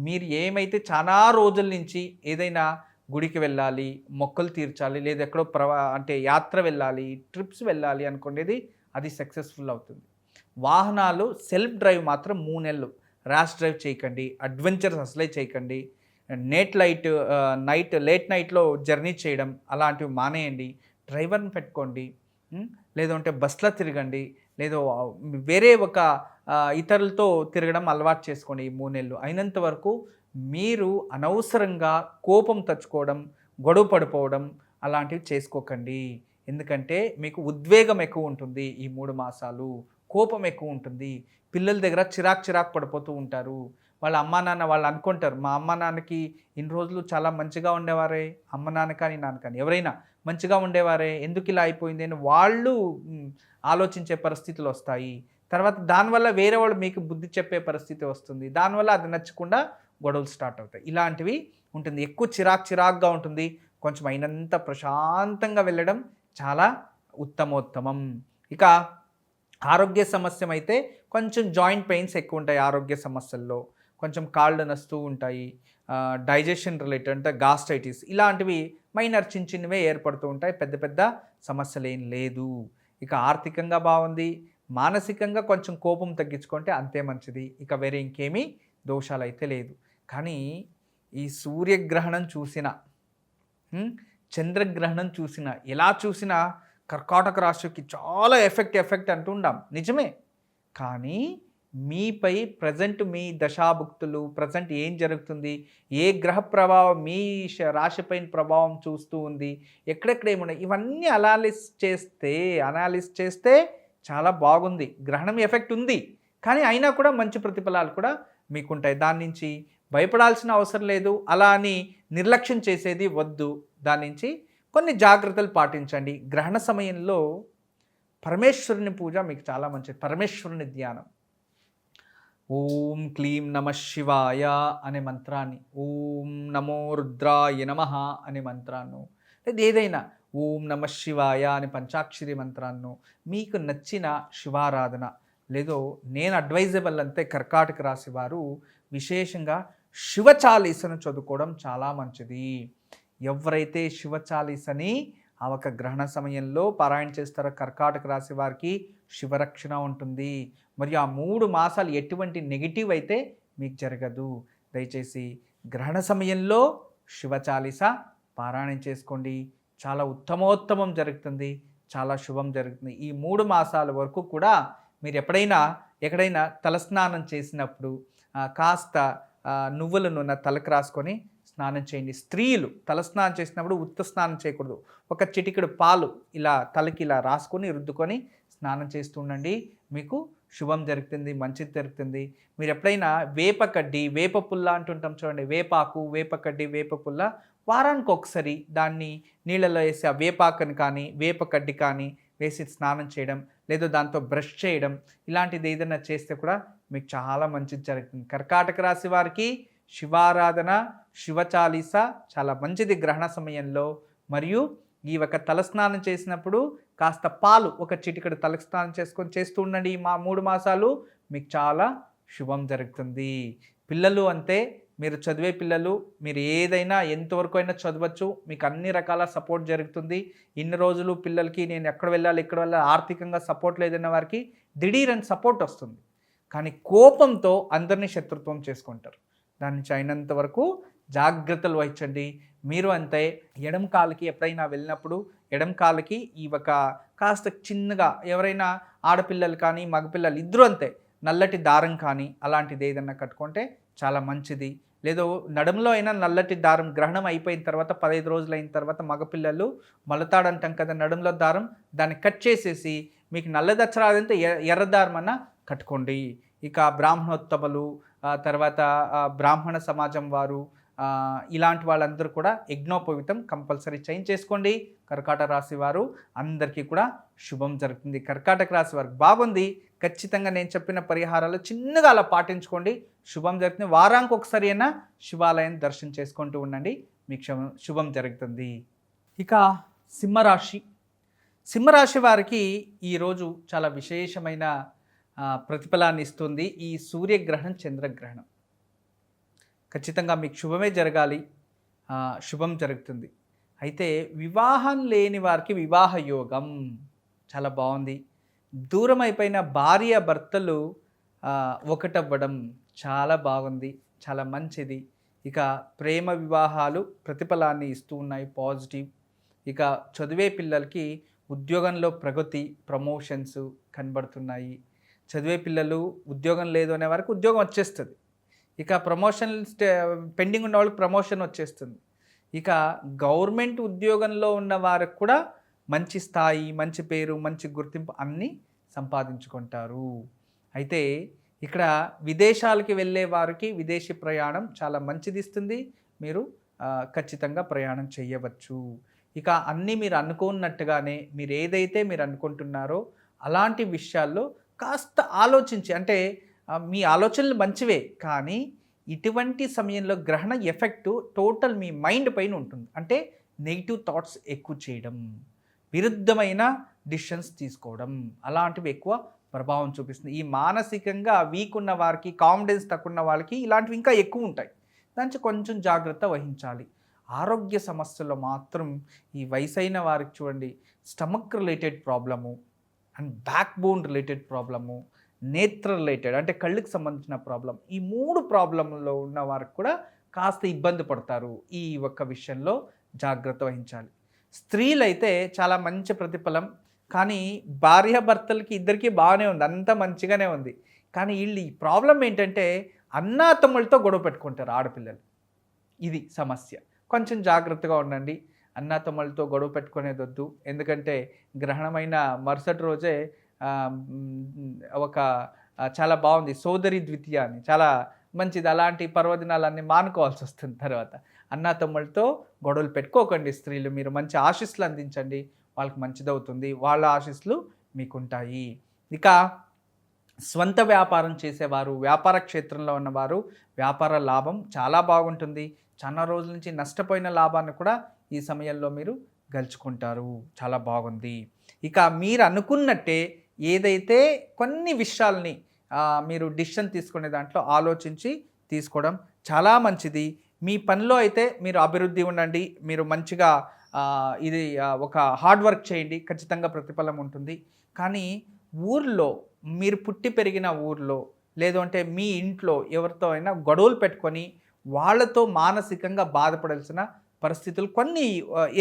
మీరు ఏమైతే చాలా రోజుల నుంచి ఏదైనా గుడికి వెళ్ళాలి, మొక్కలు తీర్చాలి, లేదా ఎక్కడో అంటే యాత్ర వెళ్ళాలి, ట్రిప్స్ వెళ్ళాలి అనుకునేది అది సక్సెస్ఫుల్ అవుతుంది. వాహనాలు సెల్ఫ్ డ్రైవ్ మాత్రం 3 నెలలు ర్యాష్ డ్రైవ్ చేయకండి, అడ్వెంచర్స్ అసలే చేయకండి. లేట్ నైట్లో జర్నీ చేయడం అలాంటివి మానేయండి. డ్రైవర్ని పెట్టుకోండి, లేదంటే బస్లో తిరగండి, లేదో వేరే ఒక ఇతరులతో తిరగడం అలవాటు చేసుకోండి. ఈ 3 నెలలు అయినంత వరకు మీరు అనవసరంగా కోపం తెచ్చుకోవడం, గొడవ పడిపోవడం అలాంటివి చేసుకోకండి. ఎందుకంటే మీకు ఉద్వేగం ఎక్కువ ఉంటుంది. ఈ 3 మాసాలు కోపం ఎక్కువ ఉంటుంది. పిల్లల దగ్గర చిరాకు పడిపోతూ ఉంటారు. వాళ్ళ అమ్మా నాన్న వాళ్ళు అనుకుంటారు, మా అమ్మ నాన్నకి ఇన్ని రోజులు చాలా మంచిగా ఉండేవారే, అమ్మ నాన్న కానీ నాన్న కానీ ఎవరైనా మంచిగా ఉండేవారే, ఎందుకు ఇలా అయిపోయింది అని వాళ్ళు ఆలోచించే పరిస్థితులు వస్తాయి. తర్వాత దానివల్ల వేరే వాళ్ళు మీకు బుద్ధి చెప్పే పరిస్థితి వస్తుంది. దానివల్ల అది నచ్చకుండా గొడవలు స్టార్ట్ అవుతాయి. ఇలాంటివి ఉంటుంది. ఎక్కువ చిరాకుగా ఉంటుంది. కొంచెం అయినంత ప్రశాంతంగా వెళ్ళడం చాలా ఉత్తమోత్తమం. ఇక ఆరోగ్య సమస్య అయితే కొంచెం జాయింట్ పెయిన్స్ ఎక్కువ ఉంటాయి. ఆరోగ్య సమస్యల్లో కొంచెం కాళ్ళు నస్తూ ఉంటాయి. డైజెషన్ రిలేటెడ్ అంటే గాస్ట్రైటిస్ ఇలాంటివి మైనర్ చిన్నవే ఏర్పడుతూ ఉంటాయి. పెద్ద సమస్యలు ఏం లేదు. ఇక ఆర్థికంగా బాగుంది. మానసికంగా కొంచెం కోపం తగ్గించుకుంటే అంతే మంచిది. ఇక వేరే ఇంకేమీ దోషాలు అయితే లేదు. కానీ ఈ సూర్యగ్రహణం చూసినా, చంద్రగ్రహణం చూసినా, ఎలా చూసినా కర్కాటక రాశికి చాలా ఎఫెక్ట్ అంటుంటాం, నిజమే. కానీ మీపై ప్రజెంట్ మీ దశాభుక్తులు ప్రజెంట్ ఏం జరుగుతుంది, ఏ గ్రహ ప్రభావం మీ రాశిపైన ప్రభావం చూస్తూ ఉంది, ఎక్కడెక్కడ ఏమున్నాయి, ఇవన్నీ అనాలిస్ చేస్తే చాలా బాగుంది. గ్రహణం ఎఫెక్ట్ ఉంది, కానీ అయినా కూడా మంచి ప్రతిఫలాలు కూడా మీకుంటాయి. దాని నుంచి భయపడాల్సిన అవసరం లేదు. అలా అని నిర్లక్ష్యం చేసేది వద్దు. దాని నుంచి కొన్ని జాగ్రత్తలు పాటించండి. గ్రహణ సమయంలో పరమేశ్వరుని పూజ మీకు చాలా మంచిది. పరమేశ్వరుని ధ్యానం, ఓం క్లీం నమ శివాయ అనే మంత్రాన్ని, ఓం నమో రుద్రాయ నమః అనే మంత్రాన్ని, లేదా ఏదైనా ఓం నమ శివాయ అని పంచాక్షరి మంత్రాన్ని, మీకు నచ్చిన శివారాధన లేదో నేను అడ్వైజబుల్ అంతే కర్కాటక రాశి వారు విశేషంగా శివచాలీసను చదువుకోవడం చాలా మంచిది. ఎవరైతే శివచాలీసని ఆ ఒక గ్రహణ సమయంలో పారాయణ చేస్తారో కర్కాటక రాశి వారికి శివరక్షణ ఉంటుంది. మరియు ఆ 3 మాసాలు ఎటువంటి నెగిటివ్ అయితే మీకు జరగదు. దయచేసి గ్రహణ సమయంలో శివచాలీస పారాయణం చేసుకోండి. చాలా ఉత్తమోత్తమం జరుగుతుంది, చాలా శుభం జరుగుతుంది. ఈ 3 మాసాల వరకు కూడా మీరు ఎక్కడైనా తలస్నానం చేసినప్పుడు కాస్త నువ్వుల నూనె తలకు రాసుకొని స్నానం చేయండి. స్త్రీలు తలస్నానం చేసినప్పుడు ఉత్త స్నానం చేయకూడదు. ఒక చిటికెడు పాలు ఇలా తలకి ఇలా రాసుకొని రుద్దుకొని స్నానం చేస్తూ ఉండండి. మీకు శుభం జరుగుతుంది, మంచిది జరుగుతుంది. మీరు ఎప్పుడైనా వేప కడ్డి, వేప పుల్ల అంటుంటాం చూడండి, వేపాకు, వేప కడ్డి, వేప పుల్ల వారానికి ఒకసారి దాన్ని నీళ్ళలో వేసి ఆ వేపాకుని కానీ, వేప కడ్డి కానీ వేసి స్నానం చేయడం, లేదా దాంతో బ్రష్ చేయడం, ఇలాంటిది ఏదైనా చేస్తే కూడా మీకు చాలా మంచిది జరుగుతుంది. కర్కాటక రాశి వారికి శివారాధన, శివ చాలీస చాలా మంచిది గ్రహణ సమయంలో. మరియు ఈ ఒక తలస్నానం చేసినప్పుడు కాస్త పాలు ఒక చిటికెడు తలస్నానం చేస్తూ ఉండండి. 3 మాసాలు మీకు చాలా శుభం జరుగుతుంది. పిల్లలు అంతే, మీరు చదివే పిల్లలు, మీరు ఏదైనా ఎంతవరకు అయినా చదవచ్చు, మీకు అన్ని రకాల సపోర్ట్ జరుగుతుంది. ఇన్ని రోజులు పిల్లలకి నేను ఎక్కడ వెళ్ళాలి, ఇక్కడ వెళ్ళాలి, ఆర్థికంగా సపోర్ట్ లేదన్న వారికి దిఢీరని సపోర్ట్ వస్తుంది. కానీ కోపంతో అందరినీ శత్రుత్వం చేసుకుంటారు. దాని నుంచి అయినంత వరకు జాగ్రత్తలు వహించండి. మీరు అంతే, ఎడమ కాలుకి ఎప్పుడైనా వెళ్ళినప్పుడు ఎడమ కాలుకి ఈ ఒక కాస్త చిన్నగా, ఎవరైనా ఆడపిల్లలు కానీ మగపిల్లలు ఇద్దరు అంతే, నల్లటి దారం కానీ అలాంటిది ఏదన్నా కట్టుకుంటే చాలా మంచిది. లేదో నడుములో అయినా నల్లటి దారం, గ్రహణం అయిపోయిన తర్వాత 15 రోజులు అయిన తర్వాత మగపిల్లలు మొలతాడంటాం కదా నడుములో దారం, దాన్ని కట్ చేసేసి మీకు నల్లదచ్చరాదంటే ఎర్ర దారం అన్న కట్టుకోండి. ఇక బ్రాహ్మణోత్తములు, తర్వాత బ్రాహ్మణ సమాజం వారు, ఇలాంటి వాళ్ళందరూ కూడా యజ్ఞోపవితం కంపల్సరీ చేయించేసుకోండి. కర్కాటక రాశి వారు అందరికీ కూడా శుభం జరుగుతుంది. కర్కాటక రాశి వారికి బాగుంది. ఖచ్చితంగా నేను చెప్పిన పరిహారాలు చిన్నగా అలా పాటించుకోండి, శుభం జరుగుతుంది. వారానికి ఒకసారి అయినా శివాలయం దర్శనం చేసుకుంటూ ఉండండి, మీకు శుభం జరుగుతుంది. ఇక సింహరాశి, సింహరాశి వారికి ఈరోజు చాలా విశేషమైన ప్రతిఫలాన్ని ఇస్తుంది ఈ సూర్యగ్రహణం, చంద్రగ్రహణం. ఖచ్చితంగా మీకు శుభమే జరగాలి, శుభం జరుగుతుంది. అయితే వివాహం లేని వారికి వివాహ యోగం చాలా బాగుంది. దూరం అయిపోయిన భార్య భర్తలు ఒకటవ్వడం చాలా బాగుంది, చాలా మంచిది. ఇక ప్రేమ వివాహాలు ప్రతిఫలాన్ని ఇస్తూ ఉన్నాయి, పాజిటివ్. ఇక చదివే పిల్లలకి ఉద్యోగంలో ప్రగతి, ప్రమోషన్స్ కనబడుతున్నాయి. చదివే పిల్లలు ఉద్యోగం లేదు అనే వారికి ఉద్యోగం వచ్చేస్తుంది. ఇక ప్రమోషన్ పెండింగ్ ఉన్న వాళ్ళకి ప్రమోషన్ వచ్చేస్తుంది. ఇక గవర్నమెంట్ ఉద్యోగంలో ఉన్న వారికి కూడా మంచి స్థాయి, మంచి పేరు, మంచి గుర్తింపు అన్నీ సంపాదించుకుంటారు. అయితే ఇక్కడ విదేశాలకి వెళ్ళే వారికి విదేశీ ప్రయాణం చాలా మంచిది ఇస్తుంది. మీరు ఖచ్చితంగా ప్రయాణం చేయవచ్చు. ఇక అన్నీ మీరు అనుకున్నట్టుగానే, మీరు ఏదైతే మీరు అనుకుంటున్నారో అలాంటి విషయాల్లో కాస్త ఆలోచించి, అంటే మీ ఆలోచనలు మంచివే, కానీ ఇటువంటి సమయంలో గ్రహణ ఎఫెక్టు టోటల్ మీ మైండ్ పైన ఉంటుంది. అంటే నెగిటివ్ థాట్స్ ఎక్కువ చేయడం, విరుద్ధమైన డిసిషన్స్ తీసుకోవడం, అలాంటివి ఎక్కువ ప్రభావం చూపిస్తుంది. ఈ మానసికంగా వీక్ ఉన్న వారికి, కాన్ఫిడెన్స్ తక్కువ ఉన్న వాళ్ళకి ఇలాంటివి ఇంకా ఎక్కువ ఉంటాయి. దానికి కొంచెం జాగ్రత్త వహించాలి. ఆరోగ్య సమస్యల్లో మాత్రం ఈ వయసైన వారికి చూడండి, stomach related problem and back bone related problem, నేత్ర రిలేటెడ్ అంటే కళ్ళకి సంబంధించిన ప్రాబ్లం, ఈ 3 ప్రాబ్లంలో ఉన్న వారికి కూడా కాస్త ఇబ్బంది పడతారు. ఈ ఒక్క విషయంలో జాగ్రత్త వహించాలి. స్త్రీలైతే చాలా మంచి ప్రతిఫలం, కానీ భార్యాభర్తలకి ఇద్దరికీ బాగానే ఉంది, అంత మంచిగానే ఉంది. కానీ వీళ్ళు ఈ ప్రాబ్లం ఏంటంటే అన్నాతమ్ములతో గొడవ పెట్టుకుంటారు ఆడపిల్లలు. ఇది సమస్య. కొంచెం జాగ్రత్తగా ఉండండి. అన్నాతమ్ములతో గొడవ పెట్టుకునేది వద్దు. ఎందుకంటే గ్రహణమైన మరుసటి రోజే ఒక చాలా బాగుంది సోదరి ద్వితీయ అని, చాలా మంచిది. అలాంటి పర్వదినాలన్నీ మానుకోవాల్సి వస్తుంది. తర్వాత అన్నాతమ్ములతో గొడవలు పెట్టుకోకండి స్త్రీలు. మీరు మంచి ఆశీస్సులు అందించండి, వాళ్ళకి మంచిదవుతుంది, వాళ్ళ ఆశీస్సులు మీకుంటాయి. ఇక స్వంత వ్యాపారం చేసేవారు, వ్యాపార క్షేత్రంలో ఉన్నవారు వ్యాపార లాభం చాలా బాగుంటుంది. చాలా రోజుల నుంచి నష్టపోయిన లాభాన్ని కూడా ఈ సమయంలో మీరు గెలుచుకుంటారు, చాలా బాగుంది. ఇక మీరు అనుకున్నట్టే ఏదైతే కొన్ని విషయాల్ని మీరు డిసిషన్ తీసుకునే దాంట్లో ఆలోచించి తీసుకోవడం చాలా మంచిది. మీ పనిలో అయితే మీరు అభివృద్ధి ఉండండి, మీరు మంచిగా ఇది ఒక హార్డ్ వర్క్ చేయండి, ఖచ్చితంగా ప్రతిఫలం ఉంటుంది. కానీ ఊర్లో, మీరు పుట్టి పెరిగిన ఊర్లో, లేదు అంటే మీ ఇంట్లో ఎవరితో అయినా గొడవలు పెట్టుకొని వాళ్ళతో మానసికంగా బాధపడాల్సిన పరిస్థితులు కొన్ని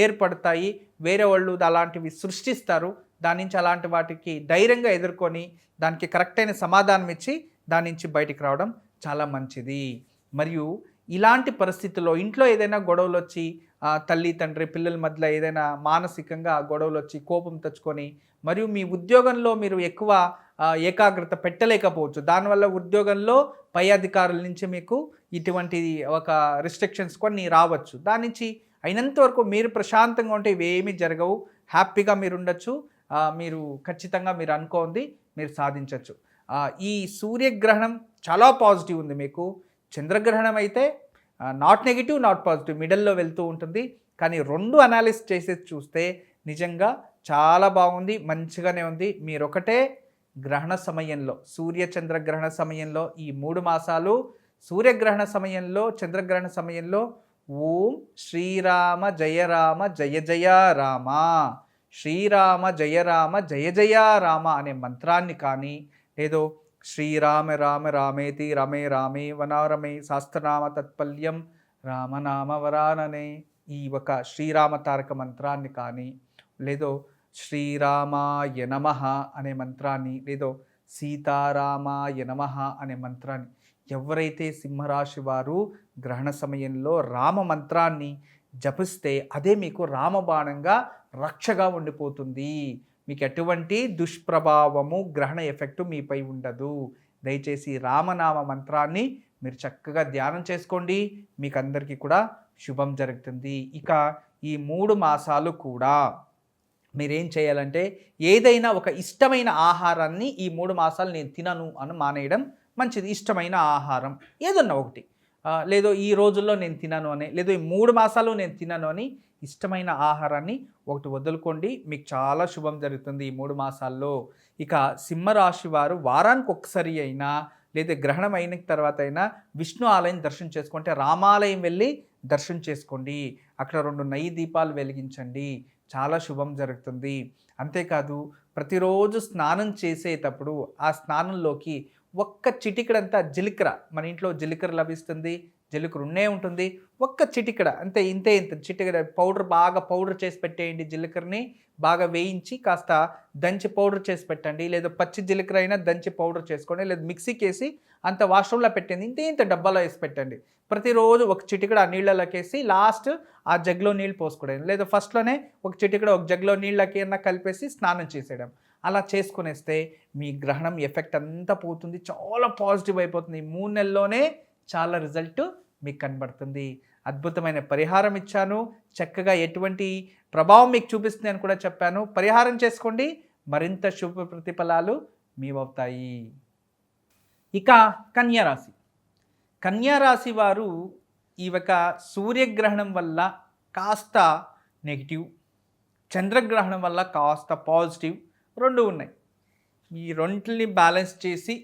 ఏర్పడతాయి. వేరే వాళ్ళు అలాంటివి సృష్టిస్తారు. దాని నుంచి అలాంటి వాటికి ధైర్యంగా ఎదుర్కొని దానికి కరెక్ట్ అయిన సమాధానం ఇచ్చి దాని నుంచి బయటికి రావడం చాలా మంచిది. మరియు ఇలాంటి పరిస్థితుల్లో ఇంట్లో ఏదైనా గొడవలు వచ్చి తల్లి తండ్రి పిల్లల మధ్యలో ఏదైనా మానసికంగా గొడవలు వచ్చి కోపం తెచ్చుకొని మరియు మీ ఉద్యోగంలో మీరు ఎక్కువ ఏకాగ్రత పెట్టలేకపోవచ్చు. దానివల్ల ఉద్యోగంలో పై అధికారుల నుంచి మీకు ఇటువంటి ఒక రిస్ట్రిక్షన్స్ కొన్ని రావచ్చు. దాని నుంచి అయినంత వరకు మీరు ప్రశాంతంగా ఉంటే ఇవేమీ జరగవు. హ్యాపీగా మీరు ఉండొచ్చు. మీరు ఖచ్చితంగా మీరు అనుకోంది మీరు సాధించవచ్చు. ఈ సూర్యగ్రహణం చాలా పాజిటివ్ ఉంది మీకు. చంద్రగ్రహణం అయితే నాట్ నెగిటివ్, నాట్ పాజిటివ్, మిడిల్లో వెళ్తూ ఉంటుంది. కానీ 2 అనాలిసిస్ చేసేది చూస్తే నిజంగా చాలా బాగుంది, మంచిగానే ఉంది. మీరొకటే గ్రహణ సమయంలో, సూర్య చంద్రగ్రహణ సమయంలో ఈ 3 మాసాలు, సూర్యగ్రహణ సమయంలో, చంద్రగ్రహణ సమయంలో ఓం శ్రీరామ జయ రామ జయ జయ రామ, శ్రీరామ జయ రామ జయ జయ రామ అనే మంత్రాన్ని కానీ, లేదో శ్రీరామ రామ రామేతి రమే రామే వనారమే శాస్త్రనామ తత్పల్యం రామనామ వరాననే ఈ ఒక శ్రీరామ తారక మంత్రాన్ని కానీ, లేదో శ్రీరామాయ నమః అనే మంత్రాన్ని, లేదో సీతారామాయ నమః అనే మంత్రాన్ని, ఎవరైతే సింహరాశి వారు గ్రహణ సమయంలో రామ మంత్రాన్ని జపిస్తే అదే మీకు రామబాణంగా రక్షగా ఉండిపోతుంది. మీకు ఎటువంటి దుష్ప్రభావము, గ్రహణ ఎఫెక్టు మీపై ఉండదు. దయచేసి రామనామ మంత్రాన్ని మీరు చక్కగా ధ్యానం చేసుకోండి. మీకు అందరికీ కూడా శుభం జరుగుతుంది. ఇక ఈ 3 మాసాలు కూడా మీరేం చేయాలంటే, ఏదైనా ఒక ఇష్టమైన ఆహారాన్ని ఈ 3 మాసాలు నేను తినను అని మానేయడం మంచిది. ఇష్టమైన ఆహారం ఏదన్నా ఒకటి, లేదో ఈ రోజుల్లో నేను తినను అని, లేదో ఈ 3 మాసాలు నేను తినను అని ఇష్టమైన ఆహారాన్ని ఒకటి వదులుకోండి. మీకు చాలా శుభం జరుగుతుంది ఈ 3 మాసాల్లో. ఇక సింహరాశి వారు వారానికి ఒక్కసారి అయినా, లేదా గ్రహణం అయిన తర్వాత అయినా విష్ణు ఆలయం దర్శనం చేసుకుంటే, రామాలయం వెళ్ళి దర్శనం చేసుకోండి. అక్కడ 2 నెయ్యి దీపాలు వెలిగించండి. చాలా శుభం జరుగుతుంది. అంతేకాదు ప్రతిరోజు స్నానం చేసేటప్పుడు ఆ స్నానంలోకి ఒక్క చిటికెడంతా జీలకర్ర, మన ఇంట్లో జీలకర్ర లభిస్తుంది, జీలకర్ర ఉన్నే ఉంటుంది, ఒక్క చిటికెడ అంతే, ఇంత చిటికెడ పౌడర్, బాగా పౌడర్ చేసి పెట్టేయండి. జీలకర్రని బాగా వేయించి కాస్త దంచి పౌడర్ చేసి పెట్టండి. లేదా పచ్చి జీలకర్ర అయినా దంచి పౌడర్ చేసుకోండి, లేదా మిక్సీకి వేసి అంత వాష్రూమ్లో పెట్టండి. ఇంత డబ్బాలో వేసి పెట్టండి. ప్రతిరోజు ఒక చిటికెడ ఆ నీళ్ళలోకేసి లాస్ట్ ఆ జగ్లో నీళ్ళు పోసుకోవడం, లేదా ఫస్ట్లోనే ఒక చిటికెడ ఒక జగ్లో నీళ్ళకి అన్నా కలిపేసి స్నానం చేసేయడం. అలా చేసుకునేస్తే మీ గ్రహణం ఎఫెక్ట్ అంతా పోతుంది. చాలా పాజిటివ్ అయిపోతుంది. 3 నెలల్లోనే చాలా రిజల్ట్ మీకు కనబడుతుంది. అద్భుతమైన పరిహారం ఇచ్చాను. చక్కగా ఎటువంటి ప్రభావం మీకు చూపిస్తుంది అని కూడా చెప్పాను. పరిహారం చేసుకోండి, మరింత శుభ ప్రతిఫలాలు మీవవుతాయి. ఇక కన్యారాశి. కన్యారాశి వారు ఈ ఒక సూర్యగ్రహణం వల్ల కాస్త నెగిటివ్, చంద్రగ్రహణం వల్ల కాస్త పాజిటివ్ 2 ఉన్నాయి. ఈ రెంటిని బ్యాలెన్స్ చేసి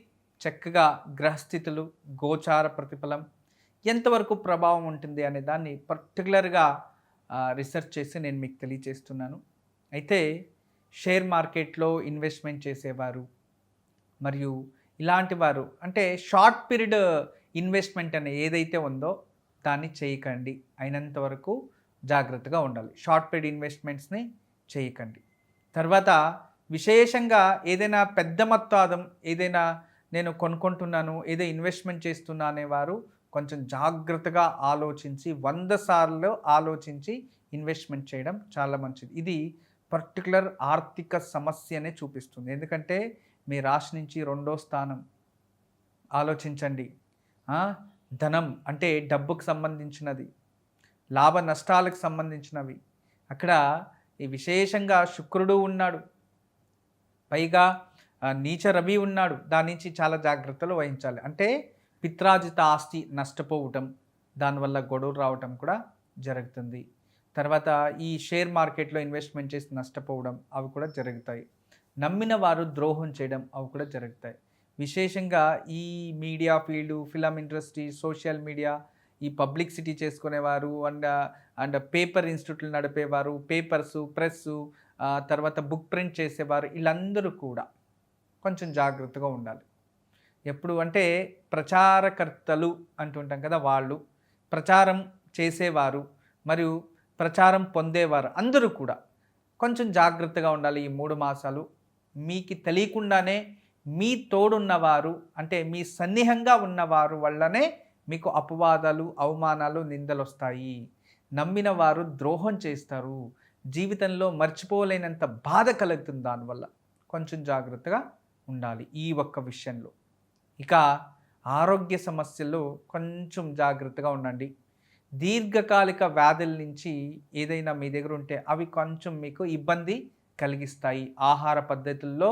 చక్కగా గ్రహస్థితులు, గోచార ప్రతిఫలం ఎంతవరకు ప్రభావం ఉంటుంది అనే దాన్ని పర్టికులర్గా రీసెర్చ్ చేసి నేను మీకు తెలియజేస్తున్నాను. అయితే షేర్ మార్కెట్లో ఇన్వెస్ట్మెంట్ చేసేవారు మరియు ఇలాంటి వారు, అంటే షార్ట్ పీరియడ్ ఇన్వెస్ట్మెంట్ అనే ఏదైతే ఉందో దాన్ని చేయకండి. అయినంత వరకు జాగ్రత్తగా ఉండాలి. షార్ట్ పీరియడ్ ఇన్వెస్ట్మెంట్స్ని చేయకండి. తర్వాత విశేషంగా ఏదైనా పెద్ద మొత్తాదం ఏదైనా నేను కొనుక్కుంటున్నాను, ఏదో ఇన్వెస్ట్మెంట్ చేస్తున్నా అనేవారు కొంచెం జాగ్రత్తగా ఆలోచించి 100 సార్లు ఆలోచించి ఇన్వెస్ట్మెంట్ చేయడం చాలా మంచిది. ఇది పర్టికులర్ ఆర్థిక సమస్యనే చూపిస్తుంది. ఎందుకంటే మీ రాశి నుంచి 2వ స్థానం ఆలోచించండి. ధనం అంటే డబ్బుకు సంబంధించినది, లాభ నష్టాలకు సంబంధించినవి. అక్కడ ఈ విశేషంగా శుక్రుడు ఉన్నాడు, పైగా నీచ రవి ఉన్నాడు. దాని నుంచి చాలా జాగ్రత్తలు వహించాలి. అంటే పిత్రాజిత ఆస్తి నష్టపోవటం, దానివల్ల గొడవలు రావటం కూడా జరుగుతుంది. తర్వాత ఈ షేర్ మార్కెట్లో ఇన్వెస్ట్మెంట్ చేసి నష్టపోవడం అవి కూడా జరుగుతాయి. నమ్మిన వారు ద్రోహం చేయడం అవి కూడా జరుగుతాయి. విశేషంగా ఈ media field, film industry, social media, ఈ పబ్లిసిటీ చేసుకునేవారు అండ్ పేపర్ ఇన్స్టిట్యూట్లు నడిపేవారు, పేపర్సు, ప్రెస్సు, తర్వాత బుక్ ప్రింట్ చేసేవారు, వీళ్ళందరూ కూడా కొంచెం జాగ్రత్తగా ఉండాలి. ఎప్పుడు అంటే ప్రచారకర్తలు అంటుంటాం కదా, వాళ్ళు ప్రచారం చేసేవారు మరియు ప్రచారం పొందేవారు అందరూ కూడా కొంచెం జాగ్రత్తగా ఉండాలి. ఈ 3 మాసాలు మీకు తెలియకుండానే మీ తోడున్నవారు, అంటే మీ సన్నిహంగా ఉన్నవారు వల్లనే మీకు అపవాదాలు, అవమానాలు, నిందలు వస్తాయి. నమ్మిన వారు ద్రోహం చేస్తారు. జీవితంలో మర్చిపోలేనంత బాధ కలుగుతుంది దానివల్ల. కొంచెం జాగ్రత్తగా ఉండాలి ఈ ఒక్క విషయంలో. ఇక ఆరోగ్య సమస్యల్లో కొంచెం జాగ్రత్తగా ఉండండి. దీర్ఘకాలిక వ్యాధుల నుంచి ఏదైనా మీ దగ్గర ఉంటే అవి కొంచెం మీకు ఇబ్బంది కలిగిస్తాయి. ఆహార పద్ధతుల్లో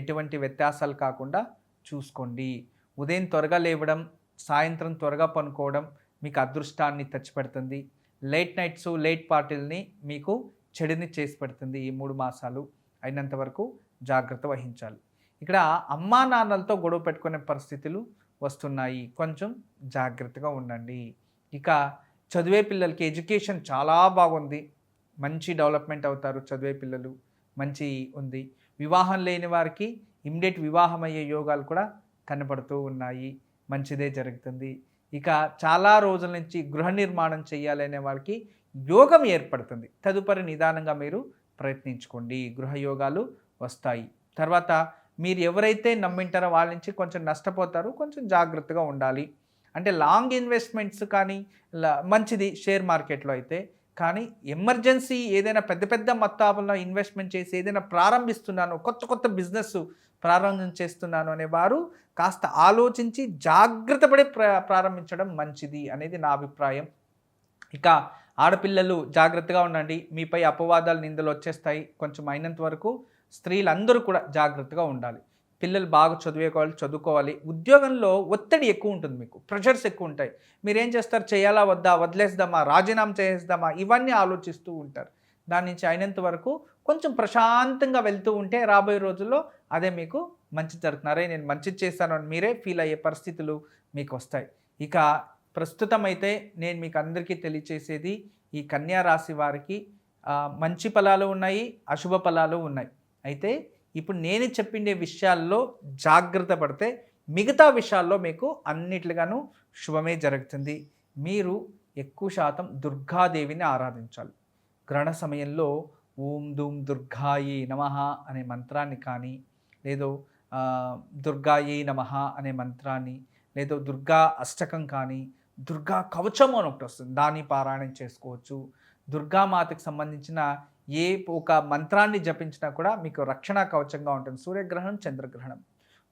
ఎటువంటి వ్యత్యాసాలు కాకుండా చూసుకోండి. ఉదయం త్వరగా లేవడం, సాయంత్రం త్వరగా పనుకోవడం మీకు అదృష్టాన్ని తెచ్చిపెడుతుంది. లేట్ నైట్స్, లేట్ పార్టీలని మీకు చెడుని చేసి పెడుతుంది. ఈ 3 మాసాలు అయినంత వరకు జాగ్రత్త వహించాలి. ఇక్కడ అమ్మా నాన్నలతో గొడవ పెట్టుకునే పరిస్థితులు వస్తున్నాయి. కొంచెం జాగ్రత్తగా ఉండండి. ఇక చదివే పిల్లలకి ఎడ్యుకేషన్ చాలా బాగుంది. మంచి డెవలప్మెంట్ అవుతారు చదివే పిల్లలు. మంచి ఉంది. వివాహం లేని వారికి ఇమ్మీడియట్ వివాహం అయ్యే యోగాలు కూడా కనపడుతూ ఉన్నాయి. మంచిదే జరుగుతుంది. ఇక చాలా రోజుల నుంచి గృహ నిర్మాణం చేయాలనే వాళ్ళకి యోగం ఏర్పడుతుంది. తదుపరి నిదానంగా మీరు ప్రయత్నించుకోండి. గృహ యోగాలు వస్తాయి. తర్వాత మీరు ఎవరైతే నమ్మింటారో వాళ్ళ నుంచి కొంచెం నష్టపోతారు. కొంచెం జాగ్రత్తగా ఉండాలి. అంటే లాంగ్ ఇన్వెస్ట్మెంట్స్ కానీ మంచిది షేర్ మార్కెట్లో అయితే. కానీ ఎమర్జెన్సీ ఏదైనా పెద్ద పెద్ద మొత్తాల్లో ఇన్వెస్ట్మెంట్ చేసి ఏదైనా ప్రారంభిస్తున్నాను, కొత్త బిజినెస్ ప్రారంభం చేస్తున్నాను అనేవారు కాస్త ఆలోచించి జాగ్రత్త పడి ప్రారంభించడం మంచిది అనేది నా అభిప్రాయం. ఇక ఆడపిల్లలు జాగ్రత్తగా ఉండండి. మీపై అపవాదాలు, నిందలు వచ్చేస్తాయి. కొంచెం అయినంత వరకు స్త్రీలందరూ కూడా జాగ్రత్తగా ఉండాలి. పిల్లలు బాగా చదువుకోవాలి. ఉద్యోగంలో ఒత్తిడి ఎక్కువ ఉంటుంది, మీకు ప్రెషర్స్ ఎక్కువ ఉంటాయి. మీరేం చేస్తారు, చేయాలా వద్దా, వదిలేద్దామా, రాజీనామా చేసేద్దామా, ఇవన్నీ ఆలోచిస్తూ ఉంటారు. దాని నుంచి అయినంత వరకు కొంచెం ప్రశాంతంగా వెళ్తూ ఉంటే రాబోయే రోజుల్లో అదే మీకు మంచి జరుగుతున్నారే, నేను మంచి చేశాను అని మీరే ఫీల్ అయ్యే పరిస్థితులు మీకు వస్తాయి. ఇక ప్రస్తుతం అయితే నేను మీకు అందరికీ తెలియచేసేది, ఈ కన్యా రాశి వారికి మంచి ఫలాలు ఉన్నాయి, అశుభ ఫలాలు ఉన్నాయి. అయితే ఇప్పుడు నేను చెప్పిండే విషయాల్లో జాగ్రత్త పడితే మిగతా విషయాల్లో మీకు అన్నిట్లుగాను శుభమే జరుగుతుంది. మీరు ఎక్కువ శాతం దుర్గాదేవిని ఆరాధించాలి. గ్రహణ సమయంలో ఓం ధూమ్ దుర్గాయే నమః అనే మంత్రాన్ని కానీ, లేదో దుర్గాయే నమః అనే మంత్రాన్ని, లేదో దుర్గా అష్టకం కానీ, దుర్గా కవచం అని ఒకటి వస్తుంది, దాన్ని పారాయణం చేసుకోవచ్చు. దుర్గామాతకు సంబంధించిన ఏ ఒక మంత్రాన్ని జపించినా కూడా మీకు రక్షణ కవచంగా ఉంటుంది. సూర్యగ్రహణం, చంద్రగ్రహణం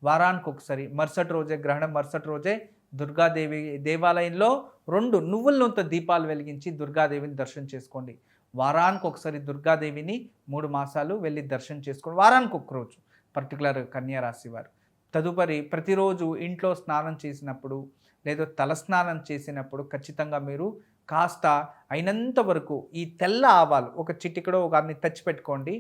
వారానికి ఒకసారి, మరుసటి రోజే గ్రహణం, మరుసటి రోజే దుర్గాదేవి దేవాలయంలో 2 నువ్వుల నూనెతో దీపాలు వెలిగించి దుర్గాదేవిని దర్శనం చేసుకోండి. వారానికి ఒకసారి దుర్గాదేవిని 3 మాసాలు వెళ్ళి దర్శనం చేసుకోండి. వారానికి ఒక్కరోజు పర్టికులర్ కన్యా రాశి వారు. తదుపరి ప్రతిరోజు ఇంట్లో స్నానం చేసినప్పుడు లేదా తలస్నానం చేసినప్పుడు ఖచ్చితంగా మీరు కాస్త అయినంత వరకు ఈ తెల్ల ఆవాలు ఒక చిటికెడు అన్ని తెచ్చిపెట్టుకోండి.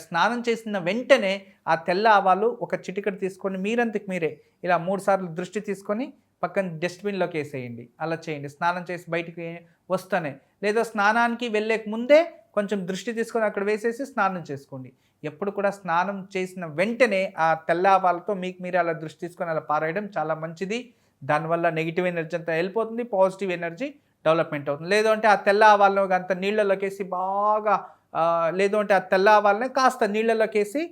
స్నానం చేసిన వెంటనే ఆ తెల్ల ఆవాలు ఒక చిటికెడు తీసుకొని మీరంతకు మీరే ఇలా 3 సార్లు దృష్టి తీసుకొని పక్కన డస్ట్బిన్లోకి వేసేయండి. అలా చేయండి. స్నానం చేసి బయటికి వస్తానే, లేదా స్నానానికి వెళ్ళే ముందే కొంచెం దృష్టి తీసుకొని అక్కడ వేసేసి స్నానం చేసుకోండి. ఎప్పుడు కూడా స్నానం చేసిన వెంటనే ఆ తెల్ల ఆవాలతో మీకు మీరు అలా దృష్టి తీసుకొని అలా పారేయడం చాలా మంచిది. దానివల్ల నెగిటివ్ ఎనర్జీ అంతా వెళ్ళిపోతుంది, పాజిటివ్ ఎనర్జీ డెవలప్మెంట్ అవుతుంది. లేదు అంటే ఆ తెల్ల ఆవాలను అంత నీళ్ళలోకేసి బాగా, లేదు అంటే ఆ తెల్ల ఆవాలని కాస్త నీళ్ళలోకేసి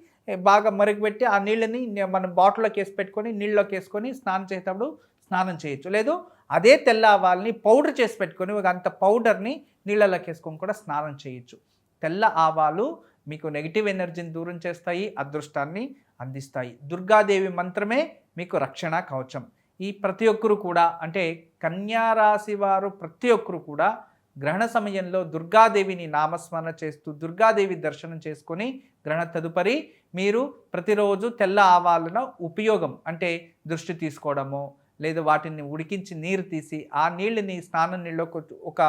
బాగా మరుగుపెట్టి ఆ నీళ్ళని మనం బాటిల్లోకి వేసి పెట్టుకొని నీళ్ళలోకి వేసుకొని స్నానం చేసేటప్పుడు స్నానం చేయొచ్చు. లేదు అదే తెల్ల ఆవాలని పౌడర్ చేసి పెట్టుకొని అంత పౌడర్ని నీళ్ళలోకి వేసుకొని కూడా స్నానం చేయొచ్చు. తెల్ల ఆవాలు మీకు నెగిటివ్ ఎనర్జీని దూరం చేస్తాయి, అదృష్టాన్ని అందిస్తాయి. దుర్గాదేవి మంత్రమే మీకు రక్షణ కవచం. ఈ ప్రతి ఒక్కరు కూడా, అంటే కన్యా రాశి వారు ప్రతి ఒక్కరు కూడా గ్రహణ సమయంలో దుర్గాదేవిని నామస్మరణ చేస్తూ దుర్గాదేవి దర్శనం చేసుకొని గ్రహణ తదుపరి మీరు ప్రతిరోజు తెల్ల ఆవాలను ఉపయోగం, అంటే దృష్టి తీసుకోవడము, లేదా వాటిని ఉడికించి నీరు తీసి ఆ నీళ్ళని స్నానం నీళ్ళలో ఒక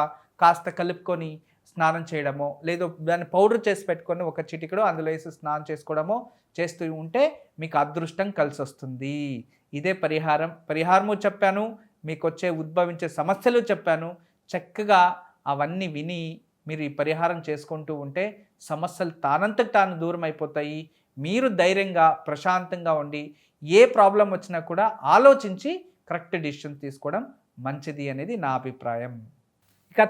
కాస్త కలుపుకొని స్నానం చేయడమో, లేదు దాన్ని పౌడర్ చేసి పెట్టుకొని ఒక చిటికెడు అందులో వేసి స్నానం చేసుకోవడమో చేస్తూ ఉంటే మీకు అదృష్టం కలిసి వస్తుంది. ఇదే పరిహారము చెప్పాను, మీకు వచ్చే ఉద్భవించే సమస్యలు చెప్పాను. చక్కగా అవన్నీ విని మీరు ఈ పరిహారం చేసుకుంటూ ఉంటే సమస్యలు తానంతకు తాను దూరం అయిపోతాయి. మీరు ధైర్యంగా ప్రశాంతంగా ఉండి ఏ ప్రాబ్లం వచ్చినా కూడా ఆలోచించి కరెక్ట్ డిసిషన్ తీసుకోవడం మంచిది అనేది నా అభిప్రాయం. ఇక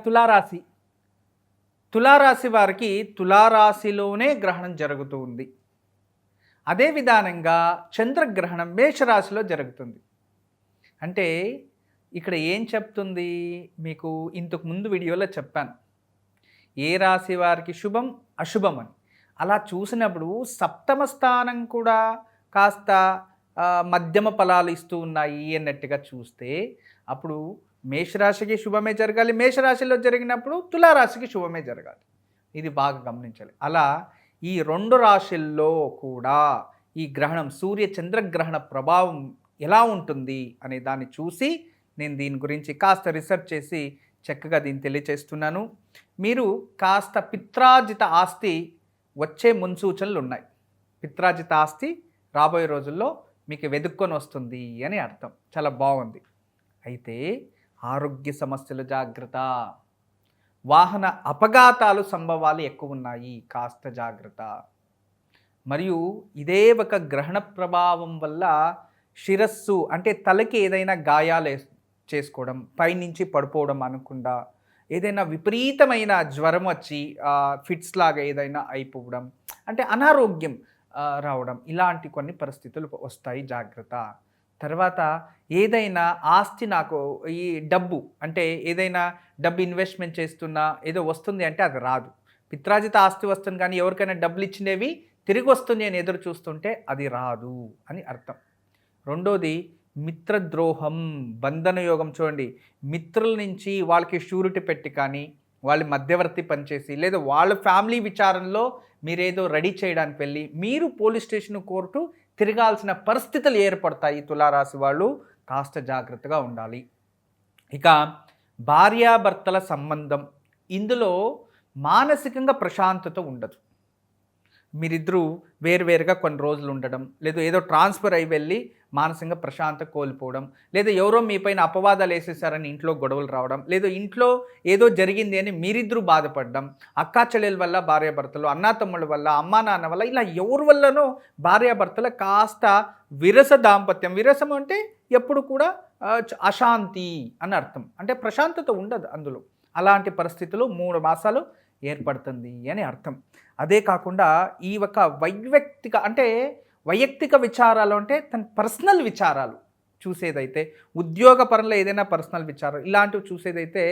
తులారాశి వారికి తులారాశిలోనే గ్రహణం జరుగుతూ ఉంది. అదే విధానంగా చంద్రగ్రహణం మేషరాశిలో జరుగుతుంది. అంటే ఇక్కడ ఏం చెప్తుంది, మీకు ఇంతకు ముందు వీడియోలో చెప్పాను, ఏ రాశి వారికి శుభం, అశుభమని. అలా చూసినప్పుడు సప్తమ స్థానం కూడా కాస్త మధ్యమ ఫలాలు ఇస్తూ ఉన్నాయి అన్నట్టుగా చూస్తే అప్పుడు మేషరాశికి శుభమే జరగాలి. మేషరాశిలో జరిగినప్పుడు తులారాశికి శుభమే జరగాలి. ఇది బాగా గమనించాలి. అలా ఈ 2 రాశుల్లో కూడా ఈ గ్రహణం సూర్య చంద్రగ్రహణ ప్రభావం ఎలా ఉంటుంది అనే దాన్ని చూసి నేను దీని గురించి కాస్త రీసెర్చ్ చేసి చక్కగా దీన్ని తెలియచేస్తున్నాను. మీరు కాస్త పిత్రార్జిత ఆస్తి వచ్చే మున్సూచనలు ఉన్నాయి. పిత్రార్జిత ఆస్తి రాబోయే రోజుల్లో మీకు వెదుక్కొని వస్తుంది అని అర్థం. చాలా బాగుంది. అయితే ఆరోగ్య సమస్యలు జాగ్రత్త. వాహన అపఘాతాలు సంభవాలు ఎక్కువ ఉన్నాయి, కాస్త జాగ్రత్త. మరియు ఇదే ఒక గ్రహణ ప్రభావం వల్ల శిరస్సు అంటే తలకి ఏదైనా గాయాలు చేసుకోవడం, పైనుంచి పడిపోవడం అనకుండా ఏదైనా విపరీతమైన జ్వరం వచ్చి ఫిట్స్ లాగా ఏదైనా అయిపోవడం, అంటే అనారోగ్యం రావడం, ఇలాంటి కొన్ని పరిస్థితులు వస్తాయి, జాగ్రత్త. తర్వాత ఏదైనా ఆస్తి నాకు ఈ డబ్బు అంటే ఏదైనా డబ్బు ఇన్వెస్ట్మెంట్ చేస్తున్నా ఏదో వస్తుంది అంటే అది రాదు. పిత్రాజిత ఆస్తి వస్తుంది కానీ ఎవరికైనా డబ్బులు ఇచ్చినవి తిరిగి వస్తుంది అని ఎదురు చూస్తుంటే అది రాదు అని అర్థం. రెండోది మిత్రద్రోహం, బంధన యోగం. చూడండి, మిత్రుల నుంచి వాళ్ళకి షూరిటీ పెట్టి కానీ వాళ్ళ మధ్యవర్తి పనిచేసి లేదా వాళ్ళ ఫ్యామిలీ విచారణలో మీరేదో రెడీ చేయడానికి వెళ్ళి మీరు పోలీస్ స్టేషన్ కోర్టు తిరగాల్సిన పరిస్థితులు ఏర్పడతాయి. తులారాశి వాళ్ళు కాస్త జాగ్రత్తగా ఉండాలి. ఇక భార్యాభర్తల సంబంధం, ఇందులో మానసికంగా ప్రశాంతత ఉండదు. మీరిద్దరూ వేరువేరుగా కొన్ని రోజులు ఉండడం, లేదా ఏదో ట్రాన్స్ఫర్ అయి వెళ్ళి మానసికంగా ప్రశాంతత కోల్పోవడం, లేదా ఎవరో మీ పైన అపవాదాలు వేసేసారని ఇంట్లో గొడవలు రావడం, లేదా ఇంట్లో ఏదో జరిగింది అని మీరిద్దరూ బాధపడడం, అక్కా చెల్లెల వల్ల భార్యాభర్తలు, అన్నాతమ్ముళ్ళ వల్ల, అమ్మా నాన్న వల్ల, ఇలా ఎవరి వల్లనో భార్యాభర్తల కాస్త విరస దాంపత్యం. విరసం అంటే ఎప్పుడు కూడా అశాంతి అని అర్థం, అంటే ప్రశాంతత ఉండదు అందులో. అలాంటి పరిస్థితులు 3 మాసాలు ఏర్పడుతుంది అని అర్థం. అదే కాకుండా ఈ ఒక వైయక్తిక విచారాలు అంటే తన పర్సనల్ విచారాలు చూసేదైతే, ఉద్యోగ పరంలో ఏదైనా పర్సనల్ విచారం ఇలాంటివి చూసేదైతే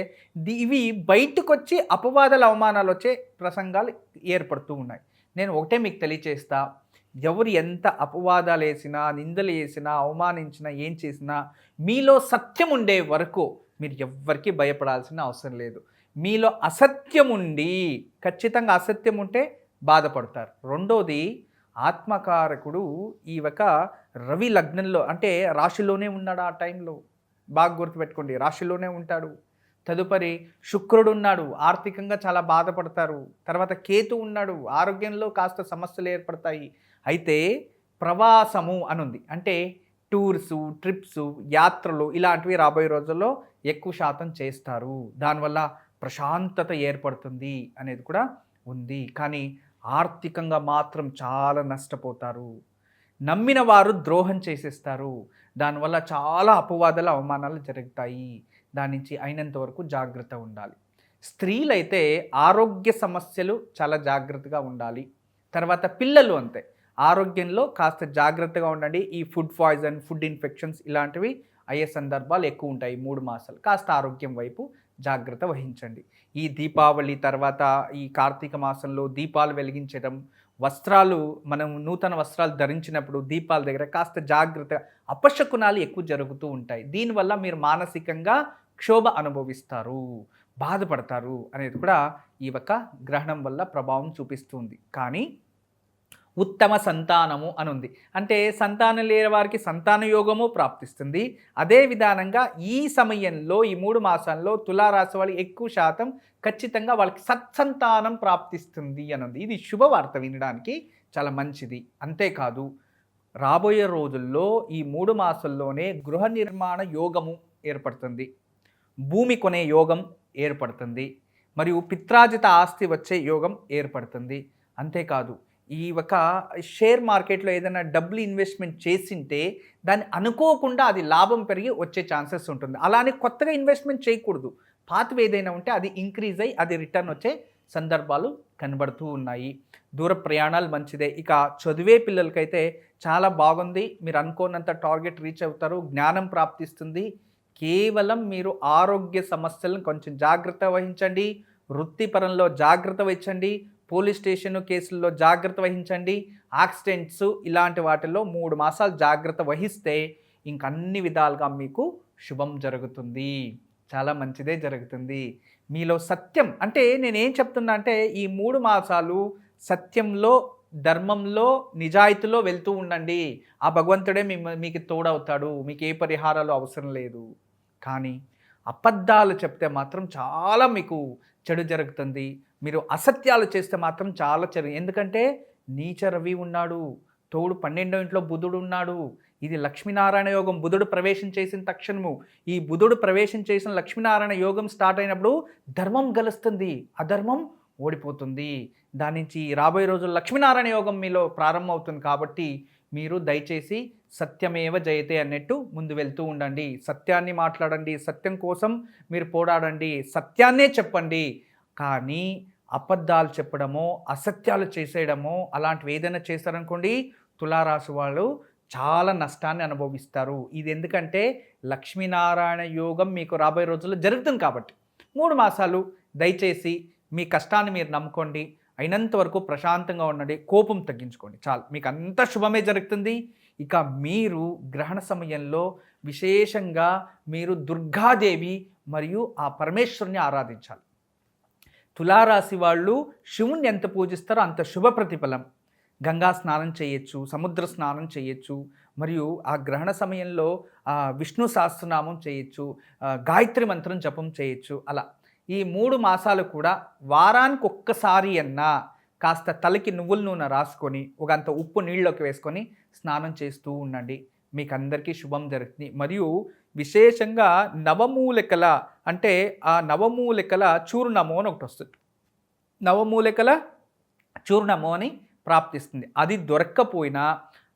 ఇవి బయటకు వచ్చి అపవాదాలు అవమానాలు వచ్చే ప్రసంగాలు ఏర్పడుతూ ఉన్నాయి. నేను ఒకటే మీకు తెలియచేస్తా, ఎవరు ఎంత అపవాదాలు వేసినా, నిందలు వేసినా, అవమానించినా, ఏం చేసినా మీలో సత్యం ఉండే వరకు మీరు ఎవ్వరికీ భయపడాల్సిన అవసరం లేదు. మీలో అసత్యం ఉండి, ఖచ్చితంగా అసత్యం ఉంటే బాధపడతారు. రెండోది ఆత్మకారకుడు ఈ ఒక రవి లగ్నంలో అంటే రాశిలోనే ఉన్నాడు. ఆ టైంలో బాగా గుర్తుపెట్టుకోండి, రాశిలోనే ఉంటాడు. తదుపరి శుక్రుడు ఉన్నాడు, ఆర్థికంగా చాలా బాధపడతారు. తర్వాత కేతు ఉన్నాడు, ఆరోగ్యంలో కాస్త సమస్యలు ఏర్పడతాయి. అయితే ప్రవాసము అనుంది, అంటే టూర్సు, ట్రిప్సు, యాత్రలు ఇలాంటివి రాబోయే రోజుల్లో ఎక్కువ శాతం చేస్తారు. దానివల్ల ప్రశాంతత ఏర్పడుతుంది అనేది కూడా ఉంది. కానీ ఆర్థికంగా మాత్రం చాలా నష్టపోతారు. నమ్మిన వారు ద్రోహం చేసేస్తారు. దానివల్ల చాలా అపవాదాలు, అవమానాలు జరుగుతాయి. దాని నుంచి అయినంత వరకు జాగ్రత్త ఉండాలి. స్త్రీలైతే ఆరోగ్య సమస్యలు చాలా జాగ్రత్తగా ఉండాలి. తర్వాత పిల్లలు అంతే, ఆరోగ్యంలో కాస్త జాగ్రత్తగా ఉండండి. ఈ ఫుడ్ పాయిజన్, ఫుడ్ ఇన్ఫెక్షన్స్ ఇలాంటివి అయ్యే సందర్భాలు ఎక్కువ ఉంటాయి. 3 మాసాలు కాస్త ఆరోగ్యం వైపు జాగ్రత్త వహించండి. ఈ దీపావళి తర్వాత ఈ కార్తీక మాసంలో దీపాలు వెలిగించడం, వస్త్రాలు మనం నూతన వస్త్రాలు ధరించినప్పుడు దీపాల దగ్గర కాస్త జాగ్రత్త, అపశకునాలు ఎక్కువ జరుగుతూ ఉంటాయి. దీనివల్ల మీరు మానసికంగా క్షోభ అనుభవిస్తారు, బాధపడతారు అనేది కూడా ఈ యొక్క గ్రహణం వల్ల ప్రభావం చూపిస్తుంది. కానీ ఉత్తమ సంతానము అనుంది, అంటే సంతానం లేని వారికి సంతాన యోగము ప్రాప్తిస్తుంది. అదే విధానంగా ఈ సమయంలో ఈ 3 మాసాల్లో తులారాశి వాళ్ళు ఎక్కువ శాతం ఖచ్చితంగా వాళ్ళకి సత్సంతానం ప్రాప్తిస్తుంది అనుంది. ఇది శుభవార్త, వినడానికి చాలా మంచిది. అంతేకాదు రాబోయే రోజుల్లో ఈ 3 మాసాల్లోనే గృహ నిర్మాణ యోగము ఏర్పడుతుంది, భూమి కొనే యోగం ఏర్పడుతుంది, మరియు పిత్రాజిత ఆస్తి వచ్చే యోగం ఏర్పడుతుంది. అంతేకాదు ఈ ఒక షేర్ మార్కెట్లో ఏదైనా డబ్బులు ఇన్వెస్ట్మెంట్ చేసింటే దాన్ని అనుకోకుండా అది లాభం పెరిగి వచ్చే ఛాన్సెస్ ఉంటుంది. అలానే కొత్తగా ఇన్వెస్ట్మెంట్ చేయకూడదు. పాతవి ఏదైనా ఉంటే అది ఇంక్రీజ్ అయ్యి అది రిటర్న్ వచ్చే సందర్భాలు కనబడుతూ ఉన్నాయి. దూర ప్రయాణాలు మంచిదే. ఇక చదివే పిల్లలకైతే చాలా బాగుంది. మీరు అనుకోనంత టార్గెట్ రీచ్ అవుతారు, జ్ఞానం ప్రాప్తిస్తుంది. కేవలం మీరు ఆరోగ్య సమస్యలను కొంచెం జాగ్రత్త వహించండి, వృత్తిపరంలో జాగ్రత్త వహించండి, పోలీస్ స్టేషన్ కేసుల్లో జాగ్రత్త వహించండి. యాక్సిడెంట్స్ ఇలాంటి వాటిల్లో 3 మాసాలు జాగ్రత్త వహిస్తే ఇంక అన్ని విధాలుగా మీకు శుభం జరుగుతుంది. చాలా మంచిదే జరుగుతుంది. మీలో సత్యం అంటే నేనేం చెప్తున్నా అంటే ఈ 3 మాసాలు సత్యంలో, ధర్మంలో, నిజాయితీలో వెళ్తూ ఉండండి. ఆ భగవంతుడే మీకు తోడవుతాడు. మీకు ఏ పరిహారాలు అవసరం లేదు. కానీ అబద్ధాలు చెప్తే మాత్రం చాలా మీకు చెడు జరుగుతుంది. మీరు అసత్యాలు చేస్తే మాత్రం చాలా చెడు. ఎందుకంటే నీచ రవి ఉన్నాడు. తోడు 12వ ఇంట్లో బుధుడు ఉన్నాడు. ఇది లక్ష్మీనారాయణ యోగం. బుధుడు ప్రవేశం చేసిన తక్షణము ఈ బుధుడు ప్రవేశం చేసిన లక్ష్మీనారాయణ యోగం స్టార్ట్ అయినప్పుడు ధర్మం గెలుస్తుంది, అధర్మం ఓడిపోతుంది. దాని నుంచి రాబోయే రోజుల్లో లక్ష్మీనారాయణ యోగం మీలో ప్రారంభమవుతుంది. కాబట్టి మీరు దయచేసి సత్యమేవ జయతే అన్నట్టు ముందు వెళ్తూ ఉండండి. సత్యాన్ని మాట్లాడండి, సత్యం కోసం మీరు పోరాడండి, సత్యాన్నే చెప్పండి. కానీ అబద్ధాలు చెప్పడమో, అసత్యాలు చేసేయడమో అలాంటివి ఏదైనా చేశారనుకోండి, తులారాశి వాళ్ళు చాలా నష్టాన్ని అనుభవిస్తారు. ఇది ఎందుకంటే లక్ష్మీనారాయణ యోగం మీకు రాబోయే రోజుల్లో జరుగుతుంది కాబట్టి 3 మాసాలు దయచేసి మీ కష్టాన్ని మీరు నమ్ముకోండి. అయినంత వరకు ప్రశాంతంగా ఉండండి, కోపం తగ్గించుకోండి, చాలు మీకు అంత శుభమే జరుగుతుంది. ఇక మీరు గ్రహణ సమయంలో విశేషంగా మీరు దుర్గాదేవి మరియు ఆ పరమేశ్వరుని ఆరాధించాలి. తులారాశి వాళ్ళు శివుణ్ణి ఎంత పూజిస్తారో అంత శుభ ప్రతిఫలం. గంగా స్నానం చేయొచ్చు, సముద్ర స్నానం చేయొచ్చు, మరియు ఆ గ్రహణ సమయంలో విష్ణు సహస్రనామం చేయొచ్చు, గాయత్రి మంత్రం జపం చేయొచ్చు. అలా ఈ 3 మాసాలు కూడా వారానికి ఒక్కసారి అన్నా కాస్త తలకి నువ్వుల నూనె రాసుకొని ఒక అంత ఉప్పు నీళ్ళలోకి వేసుకొని స్నానం చేస్తూ ఉండండి. మీకు అందరికీ శుభం జరుగుతుంది. మరియు విశేషంగా నవమూలికల అంటే ఆ నవమూలికల చూర్ణము అని ఒకటి వస్తుంది. నవమూలికల చూర్ణము అని ప్రాప్తిస్తుంది. అది దొరక్కపోయినా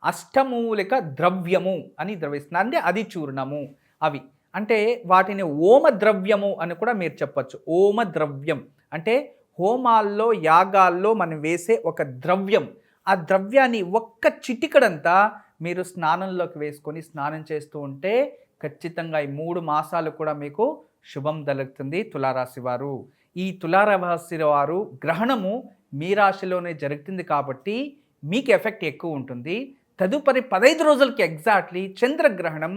అష్టమూలిక ద్రవ్యము అని ద్రవిస్తుంది, అంటే అది చూర్ణము. అవి అంటే వాటిని ఓమ ద్రవ్యము అని కూడా మీరు చెప్పచ్చు. ఓమ ద్రవ్యం అంటే హోమాల్లో, యాగాల్లో మనం వేసే ఒక ద్రవ్యం. ఆ ద్రవ్యాన్ని ఒక్క చిటికడంతా మీరు స్నానంలోకి వేసుకొని స్నానం చేస్తూ ఉంటే ఖచ్చితంగా ఈ 3 మాసాలు కూడా మీకు శుభం జరుగుతుంది. తులారాశి వారు, ఈ తులారాశి వారు గ్రహణము మీ రాశిలోనే జరుగుతుంది కాబట్టి మీకు ఎఫెక్ట్ ఎక్కువ ఉంటుంది. తదుపరి 15 రోజులకి ఎగ్జాక్ట్లీ చంద్రగ్రహణం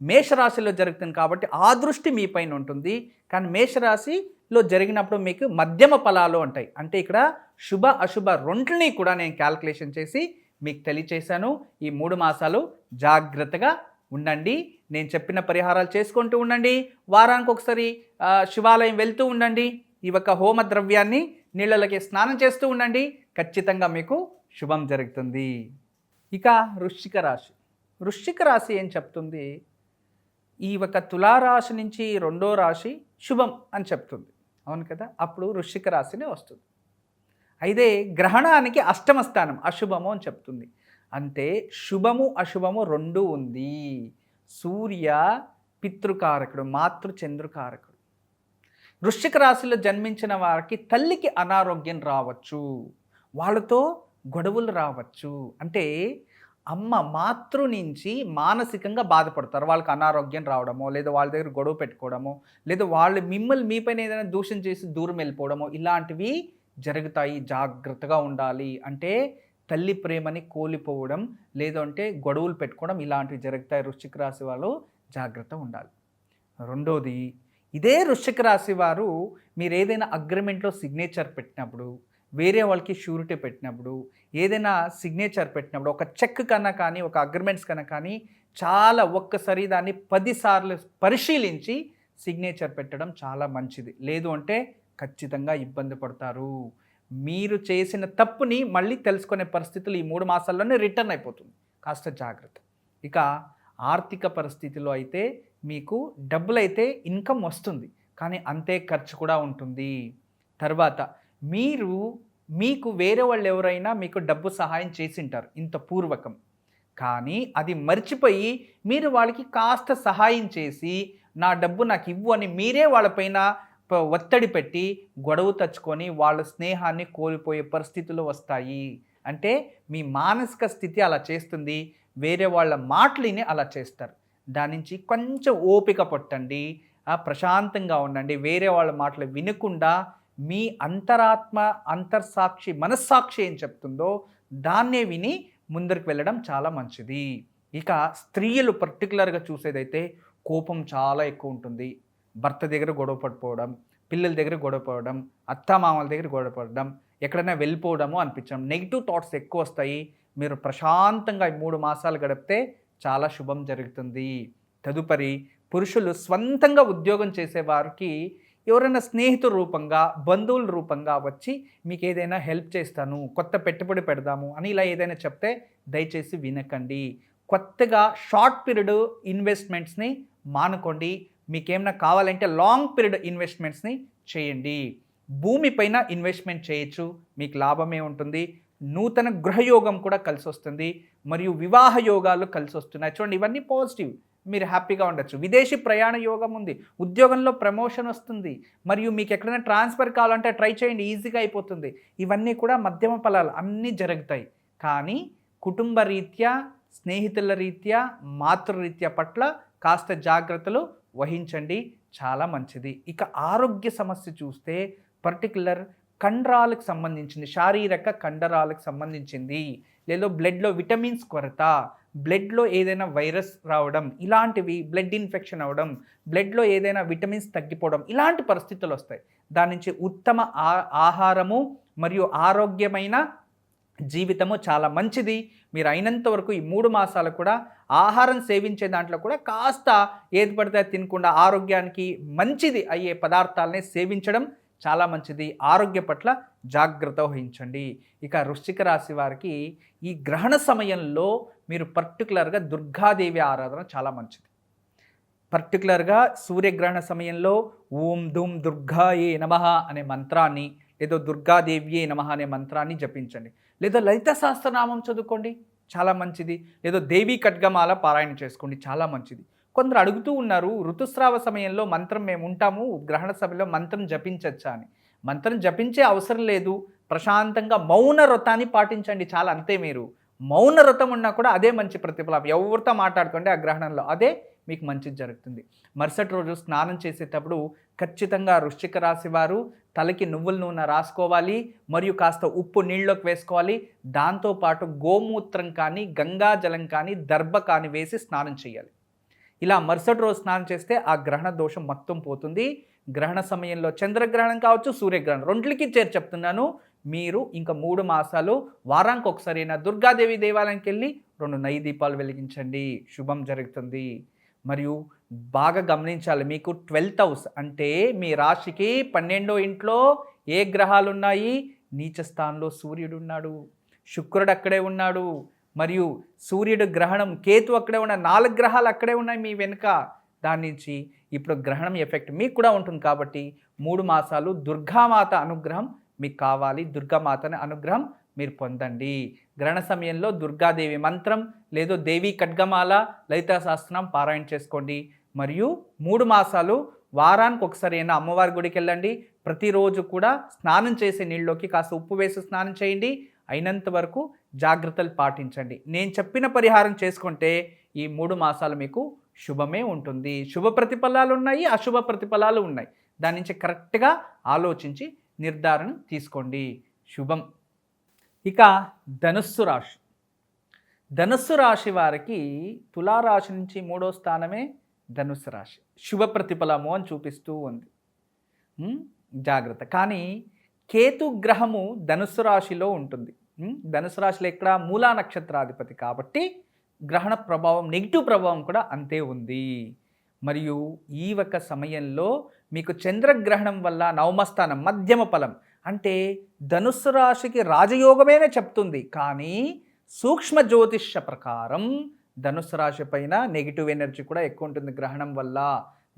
మేషరాశిలో జరుగుతుంది కాబట్టి ఆ దృష్టి మీ పైన ఉంటుంది. కానీ మేషరాశిలో జరిగినప్పుడు మీకు మధ్యమ ఫలాలు ఉంటాయి. అంటే ఇక్కడ శుభ అశుభ రెంటిని కూడా నేను క్యాల్కులేషన్ చేసి మీకు తెలియచేశాను. ఈ 3 మాసాలు జాగ్రత్తగా ఉండండి. నేను చెప్పిన పరిహారాలు చేసుకుంటూ ఉండండి. వారానికి ఒకసారి శివాలయం వెళ్తూ ఉండండి. ఈ యొక్క హోమ ద్రవ్యాన్ని నీళ్ళకి స్నానం చేస్తూ ఉండండి. ఖచ్చితంగా మీకు శుభం జరుగుతుంది. ఇక వృశ్చిక రాశి. వృశ్చిక రాశి ఏం చెప్తుంది? ఈ ఒక తులారాశి నుంచి 2వ రాశి శుభం అని చెప్తుంది, అవును కదా? అప్పుడు వృశ్చిక రాశినే వస్తుంది. అయితే గ్రహణానికి 8వ స్థానం అశుభము అని చెప్తుంది. అంటే శుభము అశుభము 2 ఉంది. సూర్య పితృకారకుడు, మాతృచంద్రకారకుడు. వృశ్చిక రాశిలో జన్మించిన వారికి తల్లికి అనారోగ్యం రావచ్చు, వాళ్ళతో గొడవలు రావచ్చు. అంటే అమ్మ మాతృ నుంచి మానసికంగా బాధపడతారు. వాళ్ళకి అనారోగ్యం రావడమో, లేదా వాళ్ళ దగ్గర గొడవ పెట్టుకోవడమో, లేదా వాళ్ళు మిమ్మల్ని మీపైన ఏదైనా దూషణ చేసి దూరం వెళ్ళిపోవడమో ఇలాంటివి జరుగుతాయి. జాగ్రత్తగా ఉండాలి. అంటే తల్లి ప్రేమని కోల్పోవడం, లేదంటే గొడవలు పెట్టుకోవడం ఇలాంటివి జరుగుతాయి. వృశ్చిక రాశి వాళ్ళు జాగ్రత్తగా ఉండాలి. రెండోది, ఇదే వృశ్చిక రాశి వారు మీరు ఏదైనా అగ్రిమెంట్లో సిగ్నేచర్ పెట్టినప్పుడు, వేరే వాళ్ళకి షూరిటీ పెట్టినప్పుడు, ఏదైనా సిగ్నేచర్ పెట్టినప్పుడు, ఒక చెక్ కన్నా కానీ, ఒక అగ్రిమెంట్స్ కన్నా కానీ చాలా ఒక్కసారి దాన్ని 10 సార్లు పరిశీలించి సిగ్నేచర్ పెట్టడం చాలా మంచిది. లేదు అంటే ఖచ్చితంగా ఇబ్బంది పడతారు. మీరు చేసిన తప్పుని మళ్ళీ తెలుసుకునే పరిస్థితులు ఈ 3 మాసాల్లోనే రిటర్న్ అయిపోతుంది. కాస్త జాగ్రత్త. ఇక ఆర్థిక పరిస్థితిలో అయితే మీకు డబ్బులైతే ఇన్కమ్ వస్తుంది, కానీ అంతే ఖర్చు కూడా ఉంటుంది. తర్వాత మీకు వేరే వాళ్ళు ఎవరైనా మీకు డబ్బు సహాయం చేసి ఉంటారు ఇంత పూర్వకం, కానీ అది మర్చిపోయి మీరు వాళ్ళకి కాస్త సహాయం చేసి నా డబ్బు నాకు ఇవ్వు అని మీరే వాళ్ళపైన ఒత్తిడి పెట్టి గొడవ తెచ్చుకొని వాళ్ళ స్నేహాన్ని కోల్పోయే పరిస్థితులు వస్తాయి. అంటే మీ మానసిక స్థితి అలా చేస్తుంది. వేరే వాళ్ళ మాటలని అలా చేస్తారు. దాని నుంచి కొంచెం ఓపిక పట్టండి, ప్రశాంతంగా ఉండండి. వేరే వాళ్ళ మాటలు వినకుండా మీ అంతరాత్మ, అంతర్సాక్షి, మనస్సాక్షి ఏం చెప్తుందో దాన్నే విని ముందరికి వెళ్ళడం చాలా మంచిది. ఇక స్త్రీలు పర్టికులర్గా చూసేదైతే కోపం చాలా ఎక్కువ ఉంటుంది. భర్త దగ్గర గొడవ పడిపోవడం, పిల్లల దగ్గర గొడవ పడడం, అత్తామామల దగ్గర గొడవ పడడం, ఎక్కడైనా వెళ్ళిపోవడము అనిపించడం, నెగిటివ్ థాట్స్ ఎక్కువ వస్తాయి. మీరు ప్రశాంతంగా ఈ 3 మాసాలు గడిపితే చాలా శుభం జరుగుతుంది. తదుపరి పురుషులు స్వంతంగా ఉద్యోగం చేసేవారికి ఎవరైనా స్నేహితుల రూపంగా, బంధువుల రూపంగా వచ్చి మీకు ఏదైనా హెల్ప్ చేస్తాను, కొత్త పెట్టుబడి పెడదాము అని ఇలా ఏదైనా చెప్తే దయచేసి వినకండి. కొత్తగా షార్ట్ పీరియడ్ ఇన్వెస్ట్మెంట్స్ని మానుకోండి. మీకేమైనా కావాలంటే లాంగ్ పీరియడ్ ఇన్వెస్ట్మెంట్స్ని చేయండి. భూమిపైన ఇన్వెస్ట్మెంట్ చేయొచ్చు, మీకు లాభమే ఉంటుంది. నూతన గృహయోగం కూడా కలిసి వస్తుంది, మరియు వివాహ యోగాలు కలిసి వస్తున్నాయి. చూడండి, ఇవన్నీ పాజిటివ్. మీరు హ్యాపీగా ఉండొచ్చు. విదేశీ ప్రయాణ యోగం ఉంది, ఉద్యోగంలో ప్రమోషన్ వస్తుంది, మరియు మీకు ఎక్కడైనా ట్రాన్స్ఫర్ కావాలంటే ట్రై చేయండి, ఈజీగా అయిపోతుంది. ఇవన్నీ కూడా మధ్యమ ఫలాలు అన్నీ జరుగుతాయి. కానీ కుటుంబ రీత్యా, స్నేహితుల రీత్యా, మాతృరీత్యా పట్ల కాస్త జాగ్రత్తలు వహించండి, చాలా మంచిది. ఇక ఆరోగ్య సమస్య చూస్తే పర్టికులర్ కండరాలకు సంబంధించింది, శారీరక కండరాలకు సంబంధించింది, లేదా బ్లడ్లో విటమిన్స్ కొరత, బ్లడ్లో ఏదైనా వైరస్ రావడం, ఇలాంటివి, బ్లడ్ ఇన్ఫెక్షన్ అవ్వడం, బ్లడ్లో ఏదైనా విటమిన్స్ తగ్గిపోవడం, ఇలాంటి పరిస్థితులు వస్తాయి. దాని నుంచి ఉత్తమ ఆహారము మరియు ఆరోగ్యమైన జీవితము చాలా మంచిది. మీరు అయినంత వరకు ఈ 3 మాసాలు కూడా ఆహారం సేవించే దాంట్లో కూడా కాస్త ఏది పడితే తినకుండా ఆరోగ్యానికి మంచిది అయ్యే పదార్థాలని సేవించడం చాలా మంచిది. ఆరోగ్య పట్ల జాగ్రత్త వహించండి. ఇక వృశ్చిక రాశి వారికి ఈ గ్రహణ సమయంలో మీరు పర్టికులర్గా దుర్గాదేవి ఆరాధన చాలా మంచిది. పర్టికులర్గా సూర్యగ్రహణ సమయంలో ఓం ధూం దుర్గాయే నమః అనే మంత్రాన్ని, లేదా దుర్గాదేవ్యే నమః అనే మంత్రాన్ని జపించండి, లేదా లలిత సహస్రనామం చదువుకోండి, చాలా మంచిది. లేదా దేవీ ఖడ్గమాల పారాయణ చేసుకోండి, చాలా మంచిది. కొందరు అడుగుతూ ఉన్నారు, ఋతుస్రావ సమయంలో మంత్రం మేము ఉంటాము, గ్రహణ సమయంలో మంత్రం జపించచ్చా అని. మంత్రం జపించే అవసరం లేదు, ప్రశాంతంగా మౌన వ్రతాన్ని పాటించండి, చాలా అంతే. మీరు మౌన వ్రతం ఉన్నా కూడా అదే మంచి ప్రతిఫలం. ఎవరితో మాట్లాడుకోండి ఆ గ్రహణంలో, అదే మీకు మంచిది జరుగుతుంది. మరుసటి రోజు స్నానం చేసేటప్పుడు ఖచ్చితంగా వృశ్చిక రాశి వారు తలకి నువ్వుల నూనె రాసుకోవాలి, మరియు కాస్త ఉప్పు నీళ్ళలోకి వేసుకోవాలి. దాంతోపాటు గోమూత్రం కానీ, గంగాజలం కానీ, దర్భ కానీ వేసి స్నానం చేయాలి. ఇలా మరుసటి రోజు స్నానం చేస్తే ఆ గ్రహణ దోషం మొత్తం పోతుంది. గ్రహణ సమయంలో చంద్రగ్రహణం కావచ్చు, సూర్యగ్రహణం, రెంట్లకి చేరి చెప్తున్నాను. మీరు ఇంకా 3 మాసాలు వారానికి ఒకసారైనా దుర్గాదేవి దేవాలయానికి వెళ్ళి 2 నెయ్యి దీపాలు వెలిగించండి, శుభం జరుగుతుంది. మరియు బాగా గమనించాలి, మీకు 12th హౌస్ అంటే మీ రాశికి 12వ ఇంట్లో ఏ గ్రహాలు ఉన్నాయి? నీచ స్థానంలో సూర్యుడు ఉన్నాడు, శుక్రుడు అక్కడే ఉన్నాడు, మరియు సూర్యుడు గ్రహణం, కేతు అక్కడే ఉన్న 4 గ్రహాలు అక్కడే ఉన్నాయి మీ వెనుక. దాని నుంచి ఇప్పుడు గ్రహణం ఎఫెక్ట్ మీకు కూడా ఉంటుంది. కాబట్టి 3 మాసాలు దుర్గామాత అనుగ్రహం మీకు కావాలి, దుర్గామాతని అనుగ్రహం మీరు పొందండి. గ్రహణ సమయంలో దుర్గాదేవి మంత్రం లేదా దేవి ఖడ్గమాల, లలితా సహస్రనామం పారాయణ చేసుకోండి. మరియు 3 మాసాలు వారానికి ఒకసారి అయినా అమ్మవారి గుడికి వెళ్ళండి. ప్రతిరోజు కూడా స్నానం చేసే నీళ్ళలోకి కాస్త ఉప్పు వేసి స్నానం చేయండి. అయినంత వరకు జాగ్రత్తలు పాటించండి. నేను చెప్పిన పరిహారం చేసుకుంటే ఈ 3 మాసాలు మీకు శుభమే ఉంటుంది. శుభ ప్రతిఫలాలు ఉన్నాయి, అశుభ ప్రతిఫలాలు ఉన్నాయి. దాని నుంచి కరెక్ట్గా ఆలోచించి నిర్ధారణ తీసుకోండి. శుభం. ఇక ధనుస్సు రాశి. ధనుస్సు రాశి వారికి తులారాశి నుంచి 3వ స్థానమే ధనుస్సు రాశి. శుభ ప్రతిఫలము అని చూపిస్తూ ఉంది. జాగ్రత్త. కానీ కేతు గ్రహము ధనుస్సు రాశిలో ఉంటుంది. ధనుస్సు రాశిలో ఎక్కడ? మూలా నక్షత్రాధిపతి. కాబట్టి గ్రహణ ప్రభావం, నెగిటివ్ ప్రభావం కూడా అంతే ఉంది. మరియు ఈ ఒక సమయంలో మీకు చంద్రగ్రహణం వల్ల నవమస్థానం, మధ్యమ ఫలం అంటే ధనుస్సు రాశికి రాజయోగమేనే చెప్తుంది. కానీ సూక్ష్మ జ్యోతిష్య ప్రకారం ధనుస్సు రాశి పైన నెగిటివ్ ఎనర్జీ కూడా ఎక్కువ ఉంటుంది గ్రహణం వల్ల.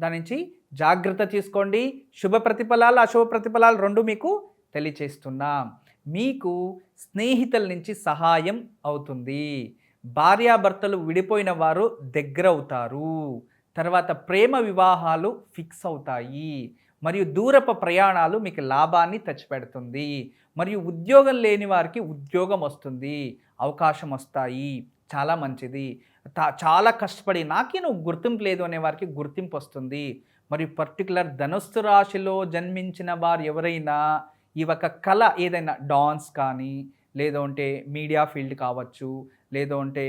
దాని నుంచి జాగ్రత్త తీసుకోండి. శుభ ప్రతిఫలాలు, అశుభ ప్రతిఫలాలు రెండు మీకు తెలియచేస్తున్నా. మీకు స్నేహితుల నుంచి సహాయం అవుతుంది. భార్యాభర్తలు విడిపోయిన వారు దగ్గర అవుతారు. తర్వాత ప్రేమ వివాహాలు ఫిక్స్ అవుతాయి. మరియు దూరపు ప్రయాణాలు మీకు లాభాన్ని తెచ్చిపెడుతుంది. మరియు ఉద్యోగం లేని వారికి ఉద్యోగం వస్తుంది, అవకాశం వస్తాయి, చాలా మంచిది. చాలా కష్టపడి నాకే నువ్వు గుర్తింపు లేదు అనే వారికి గుర్తింపు వస్తుంది. మరియు పర్టికులర్ ధనుస్సు రాశిలో జన్మించిన వారు ఎవరైనా ఈ ఒక కళ ఏదైనా డాన్స్ కానీ, లేదంటే మీడియా ఫీల్డ్ కావచ్చు, లేదంటే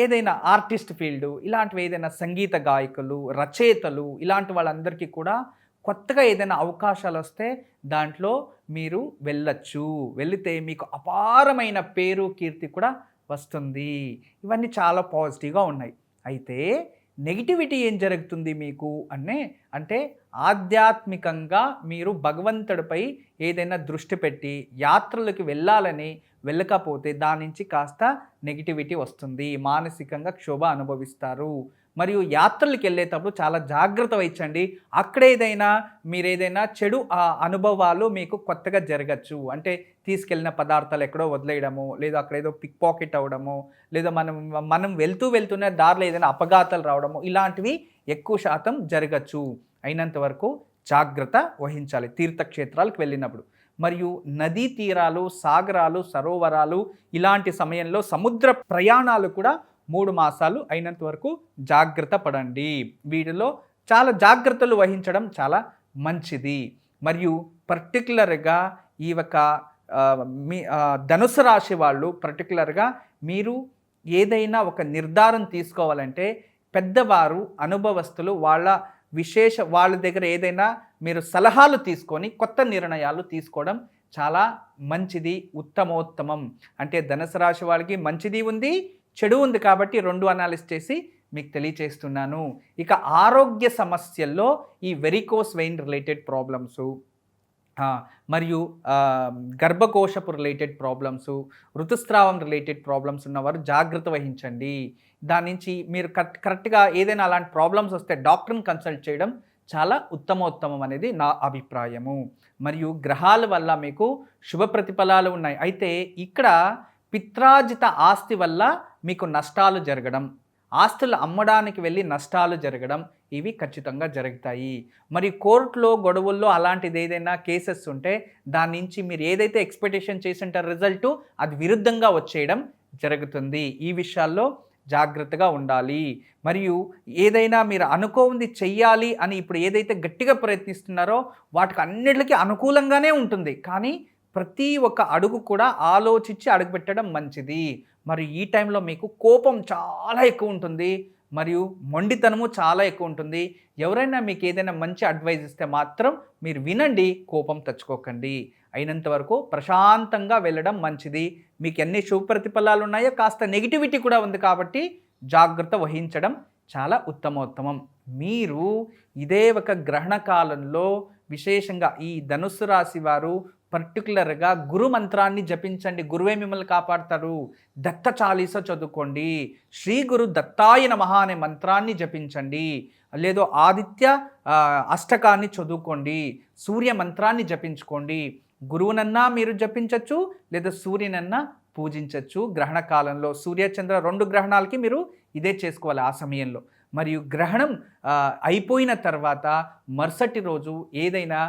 ఏదైనా ఆర్టిస్ట్ ఫీల్డు, ఇలాంటివి ఏదైనా సంగీత గాయకులు, రచయితలు ఇలాంటి వాళ్ళందరికీ కూడా కొత్తగా ఏదైనా అవకాశాలొస్తే దాంట్లో మీరు వెళ్ళొచ్చు. వెళితే మీకు అపారమైన పేరు, కీర్తి కూడా వస్తుంది. ఇవన్నీ చాలా పాజిటివ్‌గా ఉన్నాయి. అయితే నెగటివిటీ ఏం జరుగుతుంది మీకు అంటే ఆధ్యాత్మికంగా మీరు భగవంతుడిపై ఏదైనా దృష్టి పెట్టి యాత్రలకు వెళ్ళాలని వెళ్ళకపోతే దాని నుంచి కాస్త నెగటివిటీ వస్తుంది. మానసికంగా క్షోభ అనుభవిస్తారు. మరియు యాత్రలకు వెళ్ళేటప్పుడు చాలా జాగ్రత్త వహించండి. అక్కడేదైనా మీరేదైనా చెడు అనుభవాలు మీకు కొత్తగా జరగచ్చు. అంటే తీసుకెళ్ళిన పదార్థాలు ఎక్కడో వదిలేయడము, లేదా అక్కడేదో పిక్ పాకెట్ అవ్వడము, లేదా మనం వెళ్తూనే దారిలో ఏదైనా అపఘాతాలు రావడము, ఇలాంటివి ఎక్కువ శాతం జరగచ్చు. అయినంత వరకు జాగ్రత్త వహించాలి తీర్థక్షేత్రాలకు వెళ్ళినప్పుడు. మరియు నదీ తీరాలు, సాగరాలు, సరోవరాలు ఇలాంటి సమయంలో సముద్ర ప్రయాణాలు కూడా 3 మాసాలు అయినంత వరకు జాగ్రత్త పడండి. వీటిలో చాలా జాగ్రత్తలు వహించడం చాలా మంచిది. మరియు పర్టికులర్గా ఈ ఒక ధనుసు రాశి వాళ్ళు పర్టికులర్గా మీరు ఏదైనా ఒక నిర్ధారణ తీసుకోవాలంటే పెద్దవారు, అనుభవస్తులు వాళ్ళ దగ్గర ఏదైనా మీరు సలహాలు తీసుకొని కొత్త నిర్ణయాలు తీసుకోవడం చాలా మంచిది, ఉత్తమోత్తమం. అంటే ధనుసు రాశి వాళ్ళకి మంచిది ఉంది, చెడు ఉంది కాబట్టి 2 అనాలిసిస్ చేసి మీకు తెలియచేస్తున్నాను. ఇక ఆరోగ్య సమస్యల్లో ఈ వెరికోస్ వెయిన్ రిలేటెడ్ ప్రాబ్లమ్సు, మరియు గర్భకోశపు రిలేటెడ్ ప్రాబ్లమ్సు, ఋతుస్రావం రిలేటెడ్ ప్రాబ్లమ్స్ ఉన్నవారు జాగ్రత్త వహించండి. దాని నుంచి మీరు కరెక్ట్గా ఏదైనా అలాంటి ప్రాబ్లమ్స్ వస్తే డాక్టర్ని కన్సల్ట్ చేయడం చాలా ఉత్తమోత్తమం అనేది నా అభిప్రాయము. మరియు గ్రహాల వల్ల మీకు శుభ ప్రతిఫలాలు ఉన్నాయి. అయితే ఇక్కడ పిత్రార్జిత ఆస్తి వల్ల మీకు నష్టాలు జరగడం, ఆస్తులు అమ్మడానికి వెళ్ళి నష్టాలు జరగడం ఇవి ఖచ్చితంగా జరుగుతాయి. మరి కోర్టులో గొడవల్లో అలాంటిది ఏదైనా కేసెస్ ఉంటే దాని నుంచి మీరు ఏదైతే ఎక్స్పెక్టేషన్ చేసి ఉంటారో రిజల్టు అది విరుద్ధంగా వచ్చేయడం జరుగుతుంది. ఈ విషయాల్లో జాగ్రత్తగా ఉండాలి. మరియు ఏదైనా మీరు అనుకోంది చెయ్యాలి అని ఇప్పుడు ఏదైతే గట్టిగా ప్రయత్నిస్తున్నారో వాటికి అన్నిటికీ అనుకూలంగానే ఉంటుంది. కానీ ప్రతి ఒక్క అడుగు కూడా ఆలోచించి అడుగు పెట్టడం మంచిది. మరి ఈ టైంలో మీకు కోపం చాలా ఎక్కువ ఉంటుంది, మరియు మొండితనము చాలా ఎక్కువ ఉంటుంది. ఎవరైనా మీకు ఏదైనా మంచి అడ్వైజ్ ఇస్తే మాత్రం మీరు వినండి, కోపం తెచ్చుకోకండి. అయినంత వరకు ప్రశాంతంగా వెళ్ళడం మంచిది. మీకు ఎన్ని శుభ ప్రతిఫలాలు ఉన్నాయో కాస్త నెగిటివిటీ కూడా ఉంది కాబట్టి జాగ్రత్త వహించడం చాలా ఉత్తమోత్తమం. మీరు ఇదే ఒక గ్రహణ కాలంలో విశేషంగా ఈ ధనుస్సు రాశి వారు పర్టికులర్గా గురు మంత్రాన్ని జపించండి. గురువే మిమ్మల్ని కాపాడతారు. దత్త చాలీస చదువుకోండి. శ్రీ గురు దత్తాయ నమః అనే మంత్రాన్ని జపించండి. లేదో ఆదిత్య అష్టకాన్ని చదువుకోండి. సూర్య మంత్రాన్ని జపించుకోండి. గురువునన్నా మీరు జపించవచ్చు, లేదా సూర్యునన్నా పూజించవచ్చు. గ్రహణ కాలంలో సూర్యచంద్ర 2 గ్రహణాలకి మీరు ఇదే చేసుకోవాలి ఆ సమయంలో. మరియు గ్రహణం అయిపోయిన తర్వాత మరుసటి రోజు ఏదైనా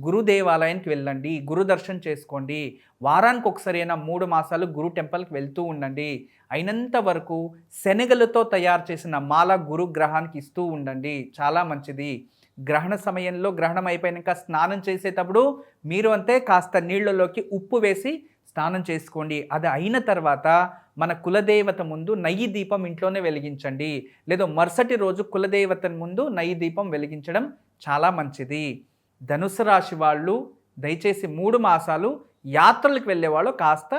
గురు దేవాలయానికి వెళ్ళండి, గురు దర్శనం చేసుకోండి. వారానికి ఒకసారి అయినా 3 మాసాలు గురు టెంపుల్కి వెళ్తూ ఉండండి. అయినంత వరకు శనగలతో తయారు చేసిన మాల గురు గ్రహానికి ఇస్తూ ఉండండి, చాలా మంచిది. గ్రహణ సమయంలో గ్రహణం అయిపోయాక స్నానం చేసేటప్పుడు మీరు అంతే కాస్త నీళ్ళలోకి ఉప్పు వేసి స్నానం చేసుకోండి. అది అయిన తర్వాత మన కులదేవత ముందు నెయ్యి దీపం ఇంట్లోనే వెలిగించండి. లేదా మరుసటి రోజు కులదేవత ముందు నెయ్యి దీపం వెలిగించడం చాలా మంచిది. ధనుసు రాశి వాళ్ళు దయచేసి 3 మాసాలు యాత్రలకు వెళ్ళేవాళ్ళు కాస్త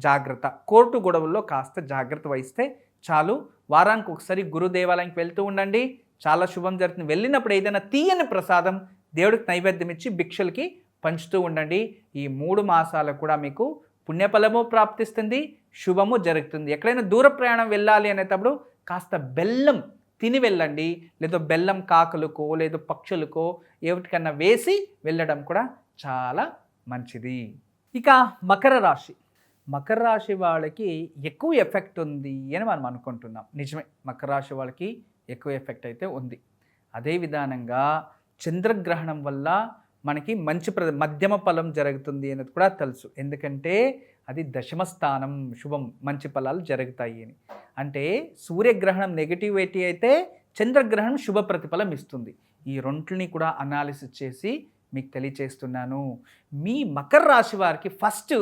జాగ్రత్త, కోర్టు గొడవల్లో కాస్త జాగ్రత్త వహిస్తే చాలు. వారానికి ఒకసారి గురు దేవాలయానికి వెళ్తూ ఉండండి, చాలా శుభం జరుగుతుంది. వెళ్ళినప్పుడు ఏదైనా తీయని ప్రసాదం దేవుడికి నైవేద్యం ఇచ్చి భిక్షలకి పంచుతూ ఉండండి. ఈ 3 మాసాలు కూడా మీకు పుణ్యఫలము ప్రాప్తిస్తుంది, శుభము జరుగుతుంది. ఎక్కడైనా దూర ప్రయాణం వెళ్ళాలి అనేటప్పుడు కాస్త బెల్లం తిని వెళ్ళండి. లేదా బెల్లం కాకులకో లేదా పక్షులకో ఏమిటికన్నా వేసి వెళ్ళడం కూడా చాలా మంచిది. ఇక మకర రాశి. మకర రాశి వాళ్ళకి ఎక్కువ ఎఫెక్ట్ ఉంది అని మనం అనుకుంటున్నాం. నిజమే, మకర రాశి వాళ్ళకి ఎక్కువ ఎఫెక్ట్ అయితే ఉంది. అదే విధానంగా చంద్రగ్రహణం వల్ల మనకి మంచి మధ్యమ ఫలం జరుగుతుంది అనేది కూడా తెలుసు. ఎందుకంటే అది దశమ స్థానం, శుభం, మంచి ఫలాలు జరుగుతాయి అని. అంటే సూర్యగ్రహణం నెగిటివిటీ అయితే చంద్రగ్రహణం శుభ ప్రతిఫలం ఇస్తుంది. ఈ రెంటిని కూడా అనాలిసిస్ చేసి మీకు తెలియచేస్తున్నాను. మీ మకర రాశి వారికి ఫస్ట్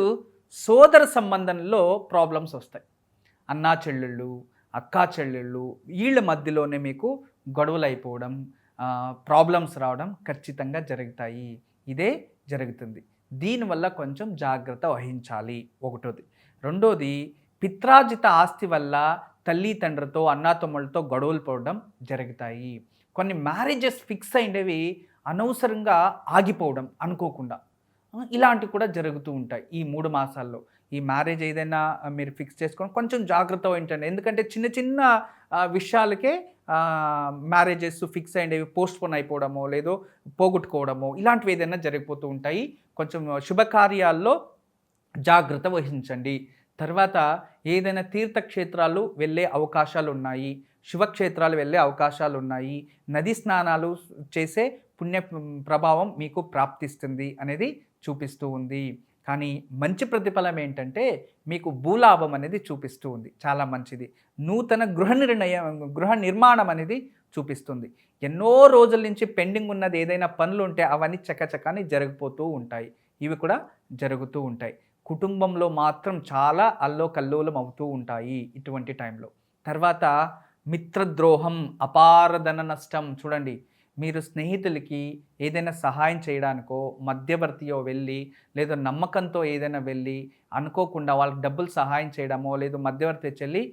సోదర సంబంధంలో ప్రాబ్లమ్స్ వస్తాయి. అన్నా చెల్లెళ్ళు, అక్కా చెల్లెళ్ళు వీళ్ళ మధ్యలోనే మీకు గొడవలు అయిపోవడం, ప్రాబ్లమ్స్ రావడం ఖచ్చితంగా జరుగుతాయి. ఇదే జరుగుతుంది. దీనివల్ల కొంచెం జాగ్రత్త వహించాలి ఒకటోది. రెండోది, పిత్రార్జిత ఆస్తి వల్ల తల్లి తండ్రితో అన్నాతమ్ముళ్ళతో గొడవలు పడడం జరుగుతాయి. కొన్ని మ్యారేజెస్ ఫిక్స్ అయినవి అనవసరంగా ఆగిపోవడం అనుకోకుండా ఇలాంటివి కూడా జరుగుతూ ఉంటాయి ఈ 3 మాసాల్లో. ఈ మ్యారేజ్ ఏదైనా మీరు ఫిక్స్ చేసుకొని కొంచెం జాగ్రత్త వహించండి. ఎందుకంటే చిన్న చిన్న విషయాలకే మ్యారేజెస్ ఫిక్స్ అయినవి పోస్ట్‌పోన్ అయిపోవడమో, లేదో పోగొట్టుకోవడమో ఇలాంటివి ఏదైనా జరిగిపోతూ ఉంటాయి. కొంచెం శుభకార్యాల్లో జాగ్రత్త వహించండి. తర్వాత ఏదైనా తీర్థక్షేత్రాలు వెళ్ళే అవకాశాలున్నాయి. శివక్షేత్రాలు వెళ్ళే అవకాశాలున్నాయి. నది స్నానాలు చేసే పుణ్య ప్రభావం మీకు ప్రాప్తిస్తుంది అనేది చూపిస్తూ ఉంది. కానీ మంచి ప్రతిఫలం ఏంటంటే మీకు భూలాభం అనేది చూపిస్తూ ఉంది. చాలా మంచిది. నూతన గృహ నిర్మాణం అనేది చూపిస్తుంది. ఎన్నో రోజుల నుంచి పెండింగ్ ఉన్నది ఏదైనా పనులు ఉంటే అవన్నీ చకచకాని జరిగిపోతూ ఉంటాయి. ఇవి కూడా జరుగుతూ ఉంటాయి. కుటుంబంలో మాత్రం చాలా అల్లోకల్లోలం అవుతూ ఉంటాయి ఇటువంటి టైంలో. తర్వాత మిత్రద్రోహం, అపారధన నష్టం. చూడండి, మీరు స్నేహితులకి ఏదైనా సహాయం చేయడానికో, మధ్యవర్తియో వెళ్ళి, లేదా నమ్మకంతో ఏదైనా వెళ్ళి అనుకోకుండా వాళ్ళకి డబ్బులు సహాయం చేయడమో, లేదు మధ్యవర్తి చెల్లి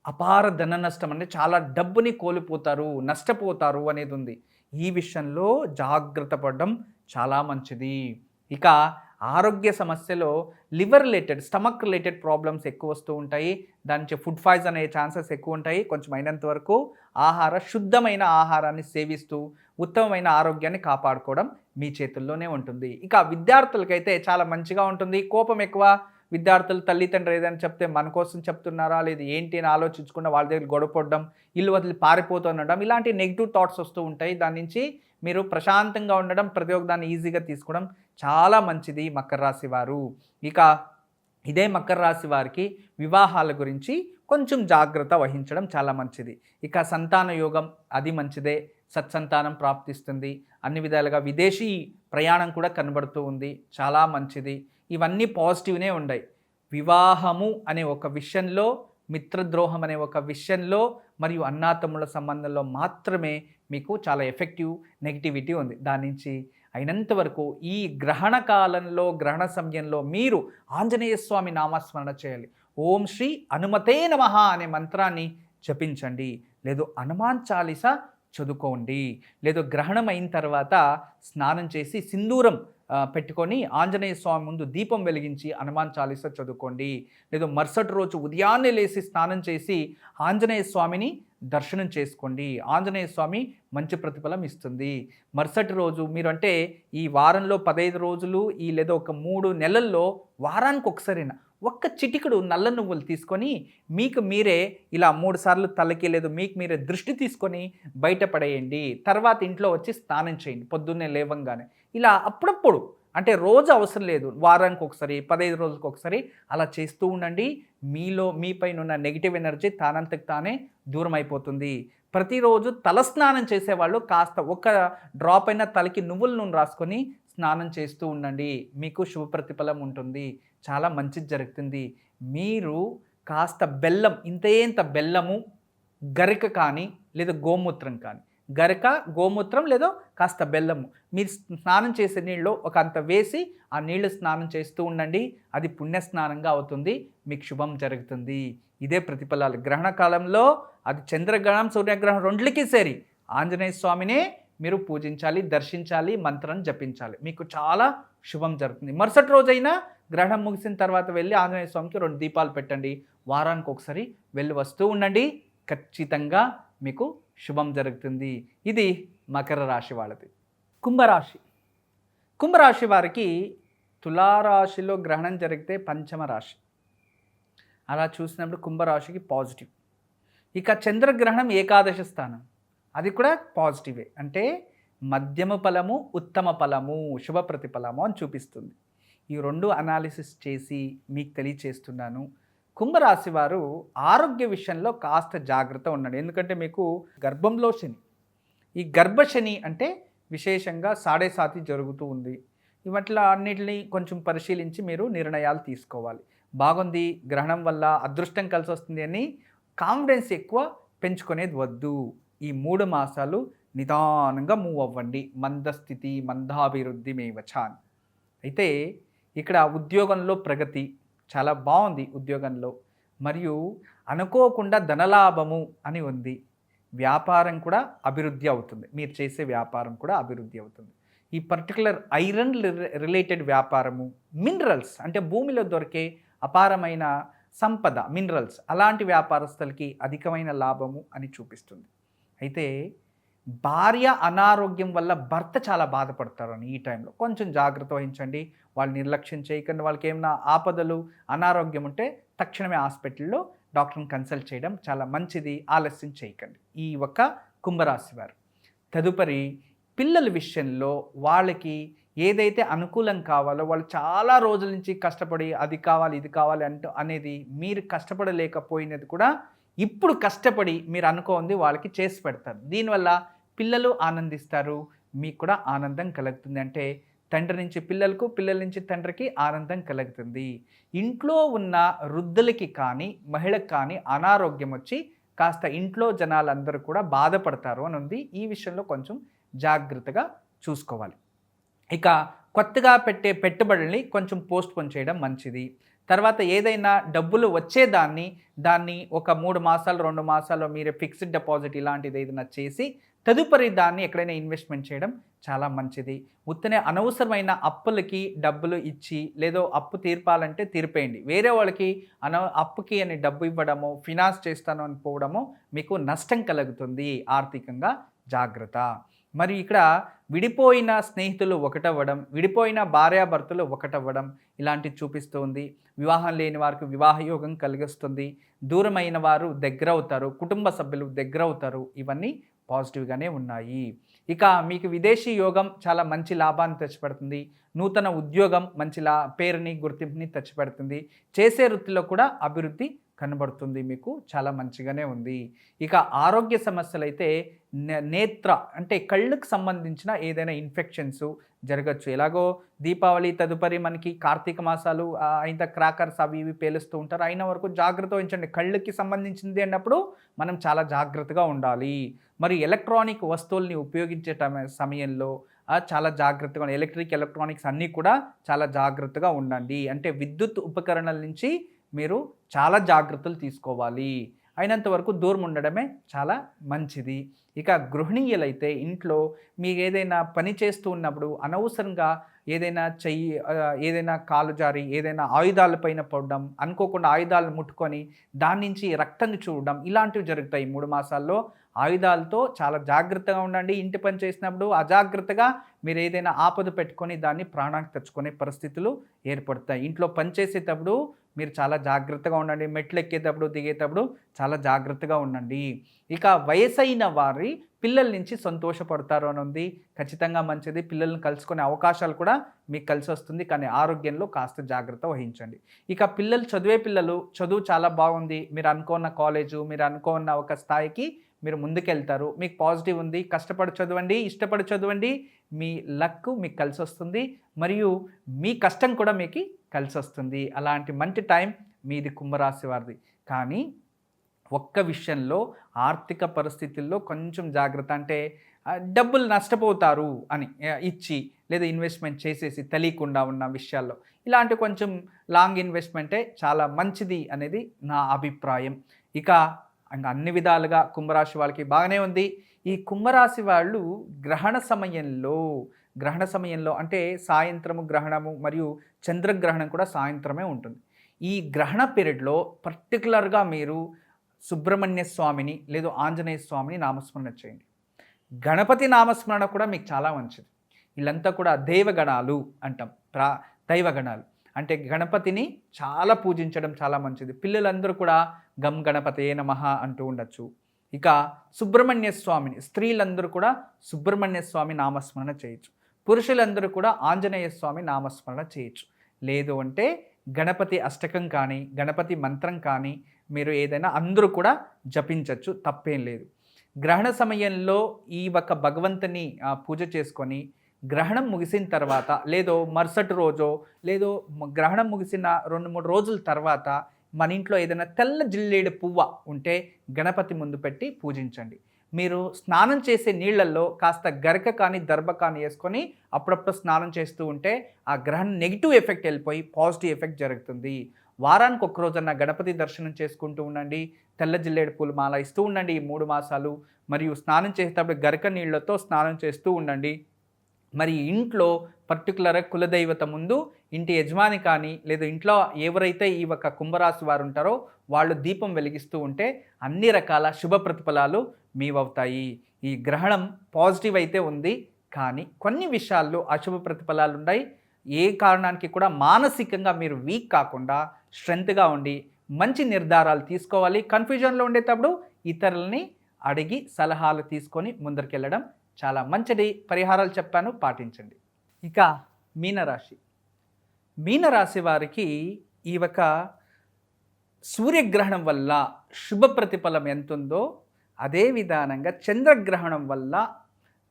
అపార ధన నష్టం అంటే చాలా డబ్బుని కోల్పోతారు, నష్టపోతారు అనేది ఉంది. ఈ విషయంలో జాగ్రత్త పడడం చాలా మంచిది. ఇక ఆరోగ్య సమస్యలో liver related, stomach related problems ఎక్కువ వస్తూ ఉంటాయి. దాని నుంచి ఫుడ్ పాయిజన్ అయ్యే ఛాన్సెస్ ఎక్కువ ఉంటాయి. కొంచెం అయినంత వరకు శుద్ధమైన ఆహారాన్ని సేవిస్తూ ఉత్తమమైన ఆరోగ్యాన్ని కాపాడుకోవడం మీ చేతుల్లోనే ఉంటుంది. ఇక విద్యార్థులకైతే చాలా మంచిగా ఉంటుంది. కోపం ఎక్కువ. విద్యార్థులు తల్లిదండ్రులు ఏదైనా చెప్తే మన కోసం చెప్తున్నారా, లేదు ఏంటి అని ఆలోచించకుండా వాళ్ళ దగ్గర గొడవపడడం, ఇల్లు వదిలి పారిపోతూ ఉండడం, ఇలాంటి నెగిటివ్ థాట్స్ వస్తూ ఉంటాయి. దాని నుంచి మీరు ప్రశాంతంగా ఉండడం, ప్రతి ఒక్క దాన్ని ఈజీగా తీసుకోవడం చాలా మంచిది మకర రాశి వారు. ఇక ఇదే మకర రాశి వారికి వివాహాల గురించి కొంచెం జాగ్రత్త వహించడం చాలా మంచిది. ఇక సంతాన యోగం అది మంచిదే. సత్సంతానం ప్రాప్తిస్తుంది. అన్ని విధాలుగా విదేశీ ప్రయాణం కూడా కనబడుతూ ఉంది. చాలా మంచిది. ఇవన్నీ పాజిటివ్నే ఉన్నాయి. వివాహము అనే ఒక విషయంలో, మిత్రద్రోహం అనే ఒక విషయంలో, మరియు అన్నాతమ్ముల సంబంధంలో మాత్రమే మీకు చాలా ఎఫెక్టివ్ నెగిటివిటీ ఉంది. దాని నుంచి అయినంత వరకు ఈ గ్రహణ కాలంలో, గ్రహణ సమయంలో మీరు ఆంజనేయ స్వామి నామస్మరణ చేయాలి. ఓం శ్రీ హనుమతే నమః అనే మంత్రాన్ని జపించండి. లేదు హనుమాన్ చాలీసా చదువుకోండి. లేదు గ్రహణం అయిన తర్వాత స్నానం చేసి సింధూరం పెట్టుకొని ఆంజనేయ స్వామి ముందు దీపం వెలిగించి హనుమాన్ చాలీసా చదువుకోండి. లేదు మరుసటి రోజు ఉదయాన్నే లేచి స్నానం చేసి ఆంజనేయ స్వామిని దర్శనం చేసుకోండి. ఆంజనేయ స్వామి మంచి ప్రతిఫలం ఇస్తుంది. మరుసటి రోజు మీరు అంటే ఈ వారంలో 15 రోజులు లేదా ఒక 3 నెలల్లో వారానికి ఒకసారైనా ఒక్క చిటికెడు నల్ల నువ్వులు తీసుకొని మీకు మీరే ఇలా 3 సార్లు తలకి లేదు మీకు మీరే దృష్టి తీసుకొని బయటపడేయండి. తర్వాత ఇంట్లో వచ్చి స్నానం చేయండి పొద్దున్నే లేవంగానే. ఇలా అప్పుడప్పుడు, అంటే రోజు అవసరం లేదు, వారానికి ఒకసారి, 15 రోజులకు ఒకసారి అలా చేస్తూ ఉండండి. మీపైన ఉన్న నెగిటివ్ ఎనర్జీ తానంతకు తానే దూరం అయిపోతుంది. ప్రతిరోజు తలస్నానం చేసేవాళ్ళు కాస్త ఒక డ్రాప్ అయిన తలకి నువ్వుల నూనె రాసుకొని స్నానం చేస్తూ ఉండండి. మీకు శుభ ప్రతిఫలం ఉంటుంది. చాలా మంచిది జరుగుతుంది. మీరు కాస్త బెల్లం, ఇంత బెల్లము, గరిక కానీ లేదా గోమూత్రం కానీ, గరిక, గోమూత్రం లేదా కాస్త బెల్లము మీరు స్నానం చేసే నీళ్ళలో ఒక అంత వేసి ఆ నీళ్ళు స్నానం చేస్తూ ఉండండి. అది పుణ్యస్నానంగా అవుతుంది. మీకు శుభం జరుగుతుంది. ఇదే ప్రతిఫలాలు. గ్రహణ కాలంలో అది చంద్రగ్రహణం, సూర్యగ్రహణం రెండ్లకి సేరి ఆంజనేయ స్వామినే మీరు పూజించాలి, దర్శించాలి, మంత్రం జపించాలి. మీకు చాలా శుభం జరుగుతుంది. మరుసటి రోజైనా గ్రహణం ముగిసిన తర్వాత వెళ్ళి ఆంజనేయ స్వామికి 2 దీపాలు పెట్టండి. వారానికి ఒకసారి వెళ్ళి వస్తూ ఉండండి. ఖచ్చితంగా మీకు శుభం జరుగుతుంది. ఇది మకర రాశి వాళ్ళది. కుంభరాశి. కుంభరాశి వారికి తులారాశిలో గ్రహణం జరిగితే పంచమ రాశి. అలా చూసినప్పుడు కుంభరాశికి పాజిటివ్. ఇక చంద్రగ్రహణం ఏకాదశ స్థానం, అది కూడా పాజిటివే. అంటే మధ్యమ ఫలము, ఉత్తమ ఫలము, శుభ ప్రతిఫలము అని చూపిస్తుంది. ఈ 2 అనాలిసిస్ చేసి మీకు తెలియచేస్తున్నాను. కుంభరాశి వారు ఆరోగ్య విషయంలో కాస్త జాగ్రత్త ఉండండి. ఎందుకంటే మీకు గర్భంలో శని, ఈ గర్భశని అంటే విశేషంగా సాడే సాతి జరుగుతూ ఉంది. ఇవట్లా అన్నిటిని కొంచెం పరిశీలించి మీరు నిర్ణయాలు తీసుకోవాలి. బాగుంది, గ్రహణం వల్ల అదృష్టం కలిసొస్తుంది అని కాన్ఫిడెన్స్ ఎక్కువ పెంచుకునేది వద్దు. ఈ 3 మాసాలు నిదానంగా మూవ్ అవ్వండి. మందస్థితి మందాభివృద్ధి మేవచ అని. అయితే ఇక్కడ ఉద్యోగంలో ప్రగతి చాలా బాగుంది ఉద్యోగంలో. మరియు అనుకోకుండా ధనలాభము అని ఉంది. వ్యాపారం కూడా అభివృద్ధి అవుతుంది. మీరు చేసే వ్యాపారం కూడా అభివృద్ధి అవుతుంది. ఈ పర్టికులర్ ఐరన్ రిలేటెడ్ వ్యాపారము, మినరల్స్ అంటే భూమిలో దొరికే అపారమైన సంపద మినరల్స్ అలాంటి వ్యాపారస్తులకి అధికమైన లాభము అని చూపిస్తుంది. అయితే భార్య అనారోగ్యం వల్ల భర్త చాలా బాధపడతారని ఈ టైంలో కొంచెం జాగ్రత్త వహించండి. వాళ్ళు నిర్లక్ష్యం చేయకండి. వాళ్ళకి ఏమైనా ఆపదలు అనారోగ్యం ఉంటే తక్షణమే హాస్పిటల్లో డాక్టర్ని కన్సల్ట్ చేయడం చాలా మంచిది. ఆలస్యం చేయకండి ఈ ఒక్క కుంభరాశి వారు. తదుపరి పిల్లల విషయంలో వాళ్ళకి ఏదైతే అనుకూలం కావాలో వాళ్ళు చాలా రోజుల నుంచి కష్టపడి అది కావాలి ఇది కావాలి అనేది మీరు కష్టపడలేకపోయినది కూడా ఇప్పుడు కష్టపడి మీరు అనుకోంది వాళ్ళకి చేసి పెడతారు. దీనివల్ల పిల్లలు ఆనందిస్తారు, మీకు కూడా ఆనందం కలుగుతుంది. అంటే తండ్రి నుంచి పిల్లలకు, పిల్లల నుంచి తండ్రికి ఆనందం కలుగుతుంది. ఇంట్లో ఉన్న వృద్ధులకి కానీ మహిళకు కానీ అనారోగ్యం వచ్చి కాస్త ఇంట్లో జనాలందరూ కూడా బాధపడతారు అని ఉంది. ఈ విషయంలో కొంచెం జాగ్రత్తగా చూసుకోవాలి. ఇక కొత్తగా పెట్టే పెట్టుబడుల్ని కొంచెం పోస్ట్‌పోన్ చేయడం మంచిది. తర్వాత ఏదైనా డబ్బులు దాన్ని ఒక 3 మాసాలు, 2 మాసాల్లో మీరే ఫిక్స్డ్ డిపాజిట్ ఇలాంటిది ఏదైనా చేసి తదుపరి దాన్ని ఎక్కడైనా ఇన్వెస్ట్‌మెంట్ చేయడం చాలా మంచిది. ఉత్తనే అనవసరమైన అప్పులకి డబ్బులు ఇచ్చి లేదో అప్పు తీర్పాలంటే తీర్పేయండి. వేరే వాళ్ళకి అప్పుకి అని డబ్బు ఇవ్వడము, ఫినాన్స్ చేస్తాను అని పోవడము మీకు నష్టం కలుగుతుంది. ఆర్థికంగా జాగ్రత్త. మరి ఇక్కడ విడిపోయిన స్నేహితులు ఒకటవ్వడం, విడిపోయిన భార్యాభర్తలు ఒకటవ్వడం ఇలాంటివి చూపిస్తూ ఉంది. వివాహం లేని వారికి వివాహ యోగం కలిగిస్తుంది. దూరమైన వారు దగ్గరవుతారు, కుటుంబ సభ్యులు దగ్గరవుతారు. ఇవన్నీ పాజిటివ్గానే ఉన్నాయి. ఇక మీకు విదేశీ యోగం చాలా మంచి లాభాన్ని తెచ్చిపెడుతుంది. నూతన ఉద్యోగం మంచి పేరుని గుర్తింపుని తెచ్చిపెడుతుంది. చేసే వృత్తిలో కూడా అభివృద్ధి కనబడుతుంది. మీకు చాలా మంచిగానే ఉంది. ఇక ఆరోగ్య సమస్యలైతే నేత్ర అంటే కళ్ళకు సంబంధించిన ఏదైనా ఇన్ఫెక్షన్స్ జరగచ్చు. ఎలాగో దీపావళి తదుపరి మనకి కార్తీక మాసాలు అయిన క్రాకర్స్ అవి ఇవి పేలుస్తూ ఉంటారు. అయిన వరకు జాగ్రత్త వహించండి. కళ్ళకి సంబంధించింది అన్నప్పుడు మనం చాలా జాగ్రత్తగా ఉండాలి. మరి ఎలక్ట్రానిక్ వస్తువుల్ని ఉపయోగించే సమయంలో చాలా జాగ్రత్తగా ఎలక్ట్రానిక్స్ అన్నీ కూడా చాలా జాగ్రత్తగా ఉండండి. అంటే విద్యుత్ ఉపకరణాల నుంచి మీరు చాలా జాగ్రత్తలు తీసుకోవాలి. అయినంత వరకు దూరం ఉండడమే చాలా మంచిది. ఇక గృహిణీయులైతే ఇంట్లో మీరు ఏదైనా పని చేస్తూ ఉన్నప్పుడు అనవసరంగా ఏదైనా కాలు జారి ఏదైనా ఆయుధాలపైన పడడం, అనుకోకుండా ఆయుధాలను ముట్టుకొని దాని నుంచి రక్తాన్ని చూడడం ఇలాంటివి జరుగుతాయి 3 మాసాల్లో. ఆయుధాలతో చాలా జాగ్రత్తగా ఉండండి. ఇంటి పని చేసినప్పుడు అజాగ్రత్తగా మీరు ఏదైనా ఆపద పెట్టుకొని దాన్ని ప్రాణానికి తెచ్చుకునే పరిస్థితులు ఏర్పడతాయి. ఇంట్లో పని చేసేటప్పుడు మీరు చాలా జాగ్రత్తగా ఉండండి. మెట్లు ఎక్కేటప్పుడు దిగేటప్పుడు చాలా జాగ్రత్తగా ఉండండి. ఇక వయసైన వారి పిల్లల నుంచి సంతోషపడతారు అని ఉంది. ఖచ్చితంగా మంచిది. పిల్లల్ని కలుసుకునే అవకాశాలు కూడా మీకు కలిసి వస్తుంది. కానీ ఆరోగ్యంలో కాస్త జాగ్రత్త వహించండి. ఇక పిల్లలు చదువు చాలా బాగుంది. మీరు అనుకున్న కాలేజు, మీరు అనుకున్న ఒక స్థాయికి మీరు ముందుకెళ్తారు. మీకు పాజిటివ్ ఉంది. కష్టపడి చదవండి, ఇష్టపడి చదవండి. మీ లక్ మీకు కలిసి వస్తుంది. మరియు మీ కష్టం కూడా మీకు కలిసి వస్తుంది. అలాంటి మంచి టైం మీది కుంభరాశి వారిది. కానీ ఒక్క విషయంలో ఆర్థిక పరిస్థితుల్లో కొంచెం జాగ్రత్త. అంటే డబ్బులు నష్టపోతారు అని ఇచ్చి లేదా ఇన్వెస్ట్మెంట్ చేసేసి తెలియకుండా ఉన్న విషయాల్లో ఇలాంటి కొంచెం లాంగ్ ఇన్వెస్ట్మెంటే చాలా మంచిది అనేది నా అభిప్రాయం. ఇక ఇంకా అన్ని విధాలుగా కుంభరాశి వాళ్ళకి బాగానే ఉంది. ఈ కుంభరాశి వాళ్ళు గ్రహణ సమయంలో అంటే సాయంత్రము గ్రహణము మరియు చంద్రగ్రహణం కూడా సాయంత్రమే ఉంటుంది. ఈ గ్రహణ పీరియడ్లో పర్టికులర్గా మీరు సుబ్రహ్మణ్య స్వామిని లేదా ఆంజనేయ స్వామిని నామస్మరణ చేయండి. గణపతి నామస్మరణ కూడా మీకు చాలా మంచిది. వీళ్ళంతా కూడా దేవగణాలు అంటాం. దైవగణాలు అంటే గణపతిని చాలా పూజించడం చాలా మంచిది. పిల్లలందరూ కూడా గం గణపతయే నమః అంటూ ఉండొచ్చు. ఇక సుబ్రహ్మణ్య స్వామిని స్త్రీలందరూ కూడా సుబ్రహ్మణ్య స్వామి నామస్మరణ చేయొచ్చు. పురుషులందరూ కూడా ఆంజనేయ స్వామి నామస్మరణ చేయొచ్చు. లేదు అంటే గణపతి అష్టకం కానీ గణపతి మంత్రం కానీ మీరు ఏదైనా అందరూ కూడా జపించవచ్చు, తప్పేం లేదు. గ్రహణ సమయంలో ఈ ఒక భగవంతుని పూజ చేసుకొని గ్రహణం ముగిసిన తర్వాత లేదో మరుసటి రోజో లేదో గ్రహణం ముగిసిన 2-3 రోజుల తర్వాత మన ఇంట్లో ఏదైనా తెల్ల జిల్లేడు పువ్వ ఉంటే గణపతి ముందు పెట్టి పూజించండి. మీరు స్నానం చేసే నీళ్ళల్లో కాస్త గరక కానీ దర్భ కానీ వేసుకొని అప్పుడప్పుడు స్నానం చేస్తూ ఉంటే ఆ గ్రహణం నెగిటివ్ ఎఫెక్ట్ వెళ్ళిపోయి పాజిటివ్ ఎఫెక్ట్ జరుగుతుంది. వారానికి ఒక రోజన్న గణపతి దర్శనం చేసుకుంటూ ఉండండి. తెల్ల జిల్లేడు పూలు మాల ఇస్తూ ఉండండి ఈ 3 మాసాలు. మరియు స్నానం చేసేటప్పుడు గరక నీళ్ళతో స్నానం చేస్తూ ఉండండి. మరి ఇంట్లో పర్టికులర్గా కులదైవత ముందు ఇంటి యజమాని కానీ లేదా ఇంట్లో ఎవరైతే ఈ ఒక కుంభరాశి వారు ఉంటారో వాళ్ళు దీపం వెలిగిస్తూ ఉంటే అన్ని రకాల శుభ ప్రతిఫలాలు మీవవుతాయి. ఈ గ్రహణం పాజిటివ్ అయితే ఉంది, కానీ కొన్ని విషయాల్లో అశుభ ప్రతిఫలాలు ఉన్నాయి. ఏ కారణానికి కూడా మానసికంగా మీరు వీక్ కాకుండా స్ట్రెంగ్త్గా ఉండి మంచి నిర్ధారాలు తీసుకోవాలి. కన్ఫ్యూజన్లో ఉండేటప్పుడు ఇతరులని అడిగి సలహాలు తీసుకొని ముందరికెళ్ళడం చాలా మంచిది. పరిహారాలు చెప్పాను, పాటించండి. ఇక మీనరాశి. మీనరాశి వారికి ఈ ఒక సూర్యగ్రహణం వల్ల శుభ ప్రతిఫలం ఎంతుందో అదే విధానంగా చంద్రగ్రహణం వల్ల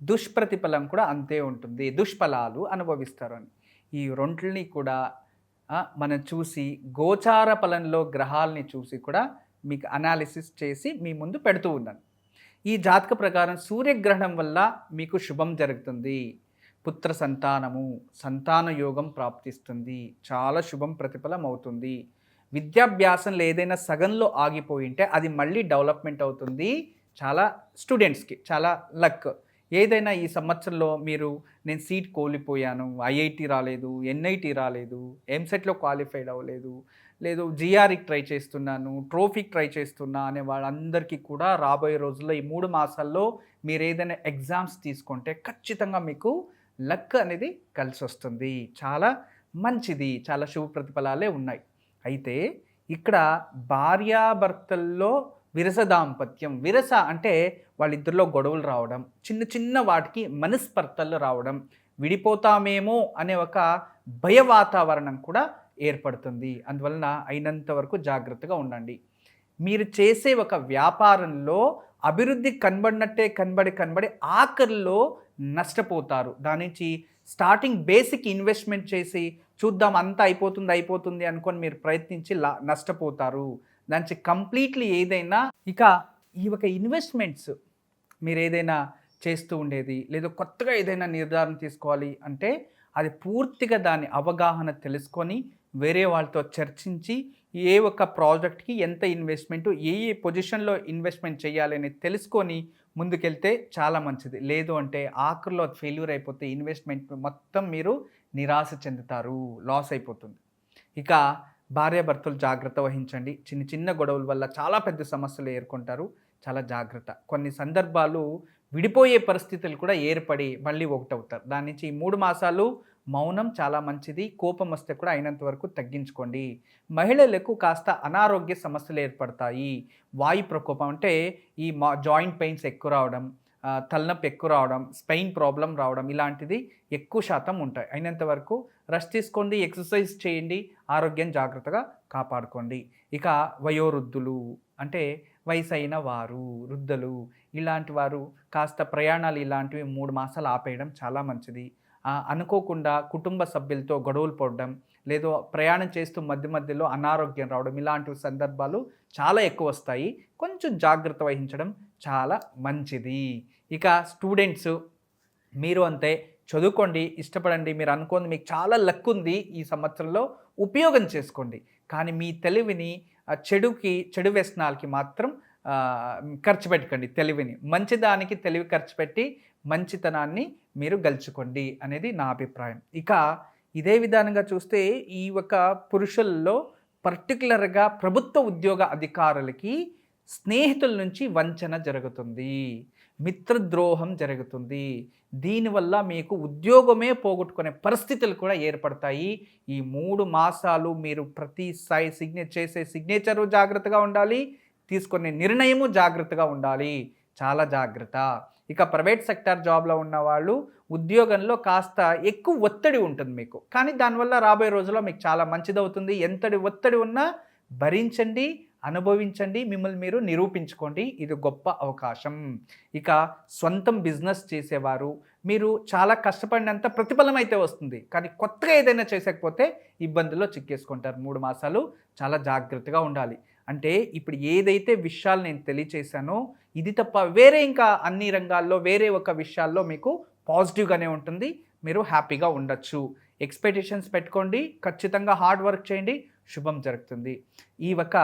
దుష్ప్రతిఫలం కూడా అంతే ఉంటుంది. దుష్ఫలాలు అనుభవిస్తారు అని ఈ రెంటిని కూడా మనం చూసి గోచార ఫలంలో గ్రహాలని చూసి కూడా మీకు అనాలిసిస్ చేసి మీ ముందు పెడుతూ ఉన్నాను. ఈ జాతక ప్రకారం సూర్యగ్రహణం వల్ల మీకు శుభం జరుగుతుంది. పుత్ర సంతానము, సంతాన యోగం ప్రాప్తిస్తుంది. చాలా శుభం ప్రతిఫలం అవుతుంది. విద్యాభ్యాసంలో ఏదైనా సగంలో ఆగిపోయింటే అది మళ్ళీ డెవలప్మెంట్ అవుతుంది. చాలా స్టూడెంట్స్కి చాలా లక్. ఏదైనా ఈ సంవత్సరంలో నేను సీట్ కోల్పోయాను, ఐఐటి రాలేదు, ఎన్ఐటి రాలేదు, ఎంసెట్లో క్వాలిఫైడ్ అవ్వలేదు, లేదు జిఆర్ఈకి ట్రై చేస్తున్నాను, ట్రోఫీకి ట్రై చేస్తున్నా అనే వాళ్ళందరికీ కూడా రాబోయే రోజుల్లో ఈ 3 మాసాల్లో మీరు ఏదైనా ఎగ్జామ్స్ తీసుకుంటే ఖచ్చితంగా మీకు లక్ అనేది కలిసి వస్తుంది. చాలా మంచిది, చాలా శుభ ప్రతిఫలాలే ఉన్నాయి. అయితే ఇక్కడ భార్యాభర్తల్లో విరస దాంపత్యం. విరస అంటే వాళ్ళిద్దరిలో గొడవలు రావడం, చిన్న చిన్న వాటికి మనస్పర్ధలు రావడం, విడిపోతామేమో అనే ఒక భయ వాతావరణం కూడా ఏర్పడుతుంది. అందువలన అయినంత వరకు జాగ్రత్తగా ఉండండి. మీరు చేసే ఒక వ్యాపారంలో అభివృద్ధి కనబడినట్టే కనబడి ఆఖరిలో నష్టపోతారు. దాని నుంచి స్టార్టింగ్ బేసిక్ ఇన్వెస్ట్మెంట్ చేసి చూద్దాం అంతా అయిపోతుంది అనుకొని మీరు ప్రయత్నించి నష్టపోతారు. దాని నుంచి కంప్లీట్లీ ఏదైనా ఇక ఈ ఒక ఇన్వెస్ట్మెంట్స్ మీరు ఏదైనా చేస్తూ ఉండేది లేదా కొత్తగా ఏదైనా నిర్ధారణ తీసుకోవాలి అంటే అది పూర్తిగా దాని అవగాహన తెలుసుకొని వేరే వాళ్ళతో చర్చించి ఏ ఒక్క ప్రాజెక్ట్కి ఎంత ఇన్వెస్ట్మెంట్, ఏ పొజిషన్లో ఇన్వెస్ట్మెంట్ చేయాలి అనేది తెలుసుకొని ముందుకెళ్తే చాలా మంచిది. లేదు అంటే ఆఖరిలో అది ఫెయిల్యూర్ అయిపోతే ఇన్వెస్ట్మెంట్ మొత్తం మీరు నిరాశ చెందుతారు, లాస్ అయిపోతుంది. ఇక భార్యాభర్తలు జాగ్రత్త వహించండి. చిన్న చిన్న గొడవల వల్ల చాలా పెద్ద సమస్యలు ఎదుర్కొంటారు. చాలా జాగ్రత్త. కొన్ని సందర్భాలు విడిపోయే పరిస్థితులు కూడా ఏర్పడి మళ్ళీ ఒకటవుతారు. దాని నుంచి ఈ 3 మాసాలు మౌనం చాలా మంచిది. కోపం వస్తే కూడా అయినంత వరకు తగ్గించుకోండి. మహిళలకు కాస్త అనారోగ్య సమస్యలు ఏర్పడతాయి. వాయు ప్రకోపం అంటే ఈ జాయింట్ పెయిన్స్ ఎక్కువ రావడం, తలనొప్పి ఎక్కువ రావడం, స్పెయిన్ ప్రాబ్లం రావడం ఇలాంటిది ఎక్కువ శాతం ఉంటాయి. అయినంత వరకు రెస్ట్ తీసుకోండి, ఎక్సర్సైజ్ చేయండి, ఆరోగ్యం జాగ్రత్తగా కాపాడుకోండి. ఇక వయోవృద్ధులు అంటే వయసు అయిన వారు, వృద్ధులు ఇలాంటి వారు కాస్త ప్రయాణాలు ఇలాంటివి 3 మాసాలు ఆపేయడం చాలా మంచిది. అనుకోకుండా కుటుంబ సభ్యులతో గొడవలు పడడం, లేదో ప్రయాణం చేస్తూ మధ్యలో అనారోగ్యం రావడం ఇలాంటి సందర్భాలు చాలా ఎక్కువ వస్తాయి. కొంచెం జాగ్రత్త వహించడం చాలా మంచిది. ఇక స్టూడెంట్స్ మీరు అంతే, చదువుకోండి, ఇష్టపడండి. మీరు అనుకోండి మీకు చాలా లక్ ఉంది ఈ సంవత్సరంలో, ఉపయోగం చేసుకోండి. కానీ మీ తెలివిని చెడు వ్యసనాలకి మాత్రం ఖర్చు పెట్టకండి. తెలివిని మంచిదానికి తెలివి ఖర్చు పెట్టి మంచితనాన్ని మీరు గెలుచుకోండి అనేది నా అభిప్రాయం. ఇక ఇదే విధానంగా చూస్తే ఈ ఒక పురుషుల్లో పర్టికులర్గా ప్రభుత్వ ఉద్యోగ అధికారులకి స్నేహితుల నుంచి వంచన జరుగుతుంది, మిత్రద్రోహం జరుగుతుంది. దీనివల్ల మీకు ఉద్యోగమే పోగొట్టుకునే పరిస్థితులు కూడా ఏర్పడతాయి. ఈ 3 మాసాలు మీరు ప్రతి చేసే సిగ్నేచరు జాగ్రత్తగా ఉండాలి, తీసుకునే నిర్ణయము జాగ్రత్తగా ఉండాలి. చాలా జాగ్రత్త. ఇక ప్రైవేట్ సెక్టార్ జాబ్లో ఉన్న వాళ్ళు ఉద్యోగంలో కాస్త ఎక్కువ ఒత్తిడి ఉంటుంది మీకు, కానీ దానివల్ల రాబోయే రోజుల్లో మీకు చాలా మంచిదవుతుంది. ఎంతటి ఒత్తిడి ఉన్నా భరించండి, అనుభవించండి, మిమ్మల్ని మీరు నిరూపించుకోండి. ఇది గొప్ప అవకాశం. ఇక సొంతం బిజినెస్ చేసేవారు, మీరు చాలా కష్టపడినంత ప్రతిఫలం అయితే వస్తుంది, కానీ కొత్తగా ఏదైనా చేసకపోతే ఇబ్బందుల్లో చిక్కేసుకుంటారు. 3 మాసాలు చాలా జాగ్రత్తగా ఉండాలి. అంటే ఇప్పుడు ఏదైతే విషయాలు నేను తెలియచేశానో ఇది తప్ప వేరే ఇంకా అన్ని రంగాల్లో వేరే ఒక విషయాల్లో మీకు పాజిటివ్గానే ఉంటుంది. మీరు హ్యాపీగా ఉండొచ్చు. ఎక్స్‌పెక్టేషన్స్ పెట్టుకోండి, ఖచ్చితంగా హార్డ్ వర్క్ చేయండి, శుభం జరుగుతుంది. ఈ ఒక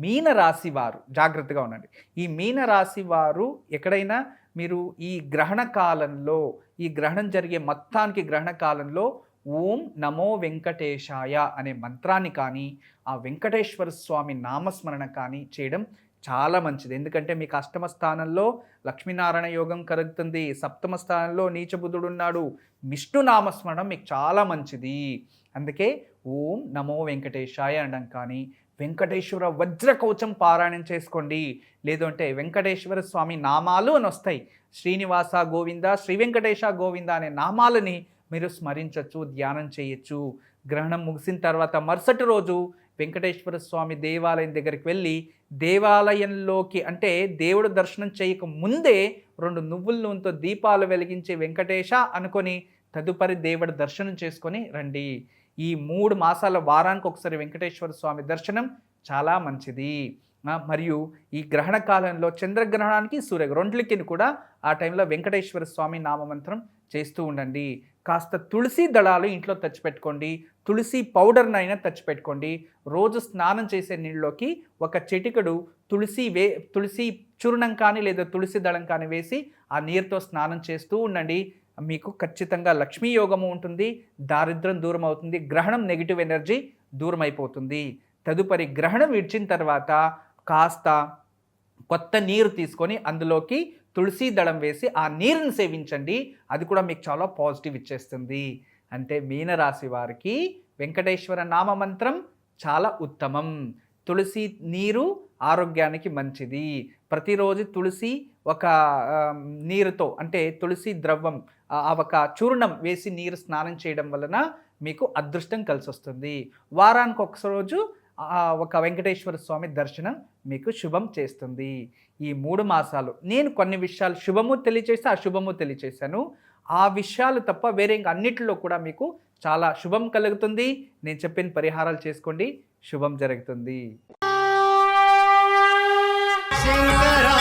మీన రాశి వారు జాగ్రత్తగా ఉండండి. ఈ మీన రాశి వారు ఎక్కడైనా మీరు ఈ గ్రహణ కాలంలో, ఈ గ్రహణం జరిగే మొత్తానికి గ్రహణ కాలంలో ఓం నమో వెంకటేశాయ అనే మంత్రాన్ని కానీ, ఆ వెంకటేశ్వర స్వామి నామస్మరణ కానీ చేయడం చాలా మంచిది. ఎందుకంటే మీకు అష్టమ స్థానంలో లక్ష్మీనారాయణ యోగం కలుగుతుంది, సప్తమ స్థానంలో నీచబుధుడున్నాడు. విష్ణు నామస్మరణం మీకు చాలా మంచిది. అందుకే ఓం నమో వెంకటేశాయ అనడం కానీ, వెంకటేశ్వర వజ్ర కవచం పారాయణం చేసుకోండి. లేదు అంటే వెంకటేశ్వర స్వామి నామాలు అని వస్తాయి, శ్రీనివాస గోవింద, శ్రీ వెంకటేశ గోవింద అనే నామాలని మీరు స్మరించవచ్చు, ధ్యానం చేయొచ్చు. గ్రహణం ముగిసిన తర్వాత మరుసటి రోజు వెంకటేశ్వర స్వామి దేవాలయం దగ్గరికి వెళ్ళి, దేవాలయంలోకి అంటే దేవుడు దర్శనం చేయక ముందే 2 నువ్వుల నూనెతో దీపాలు వెలిగించి వెంకటేశ అనుకొని తదుపరి దేవుడి దర్శనం చేసుకొని రండి. ఈ 3 మాసాల వారానికి ఒకసారి వెంకటేశ్వర స్వామి దర్శనం చాలా మంచిది. మరియు ఈ గ్రహణ కాలంలో చంద్రగ్రహణానికి రెంట్లకి కూడా ఆ టైంలో వెంకటేశ్వర స్వామి నామమంత్రం చేస్తూ ఉండండి. కాస్త తులసి దళాలు ఇంట్లో తెచ్చిపెట్టుకోండి, తులసి పౌడర్నైనా తెచ్చిపెట్టుకోండి. రోజు స్నానం చేసే నీళ్ళలోకి ఒక చిటికెడు తులసి చూర్ణం కానీ లేదా తులసి దళం కానీ వేసి ఆ నీరుతో స్నానం చేస్తూ ఉండండి. మీకు ఖచ్చితంగా లక్ష్మీ యోగము ఉంటుంది, దారిద్ర్యం దూరం అవుతుంది, గ్రహణం నెగిటివ్ ఎనర్జీ దూరం అయిపోతుంది. తదుపరి గ్రహణం విడిచిన తర్వాత కాస్త కొత్త నీరు తీసుకొని అందులోకి తులసి దళం వేసి ఆ నీరుని సేవించండి. అది కూడా మీకు చాలా పాజిటివ్ ఇచ్చేస్తుంది. అంటే మీనరాశి వారికి వెంకటేశ్వర నామమంత్రం చాలా ఉత్తమం. తులసి నీరు ఆరోగ్యానికి మంచిది. ప్రతిరోజు తులసి ఒక నీరుతో అంటే తులసి ద్రవం ఒక చూర్ణం వేసి నీరు స్నానం చేయడం వలన మీకు అదృష్టం కలిసి వస్తుంది. వారానికి ఒక రోజు ఒక వెంకటేశ్వర స్వామి దర్శనం మీకు శుభం చేస్తుంది. ఈ 3 మాసాలు నేను కొన్ని విషయాలు శుభము తెలియచేసి అశుభము తెలియచేశాను. ఆ విషయాలు తప్ప వేరే ఇంకా అన్నిటిలో కూడా మీకు చాలా శుభం కలుగుతుంది. నేను చెప్పిన పరిహారాలు చేసుకోండి, శుభం జరుగుతుంది. శంకరా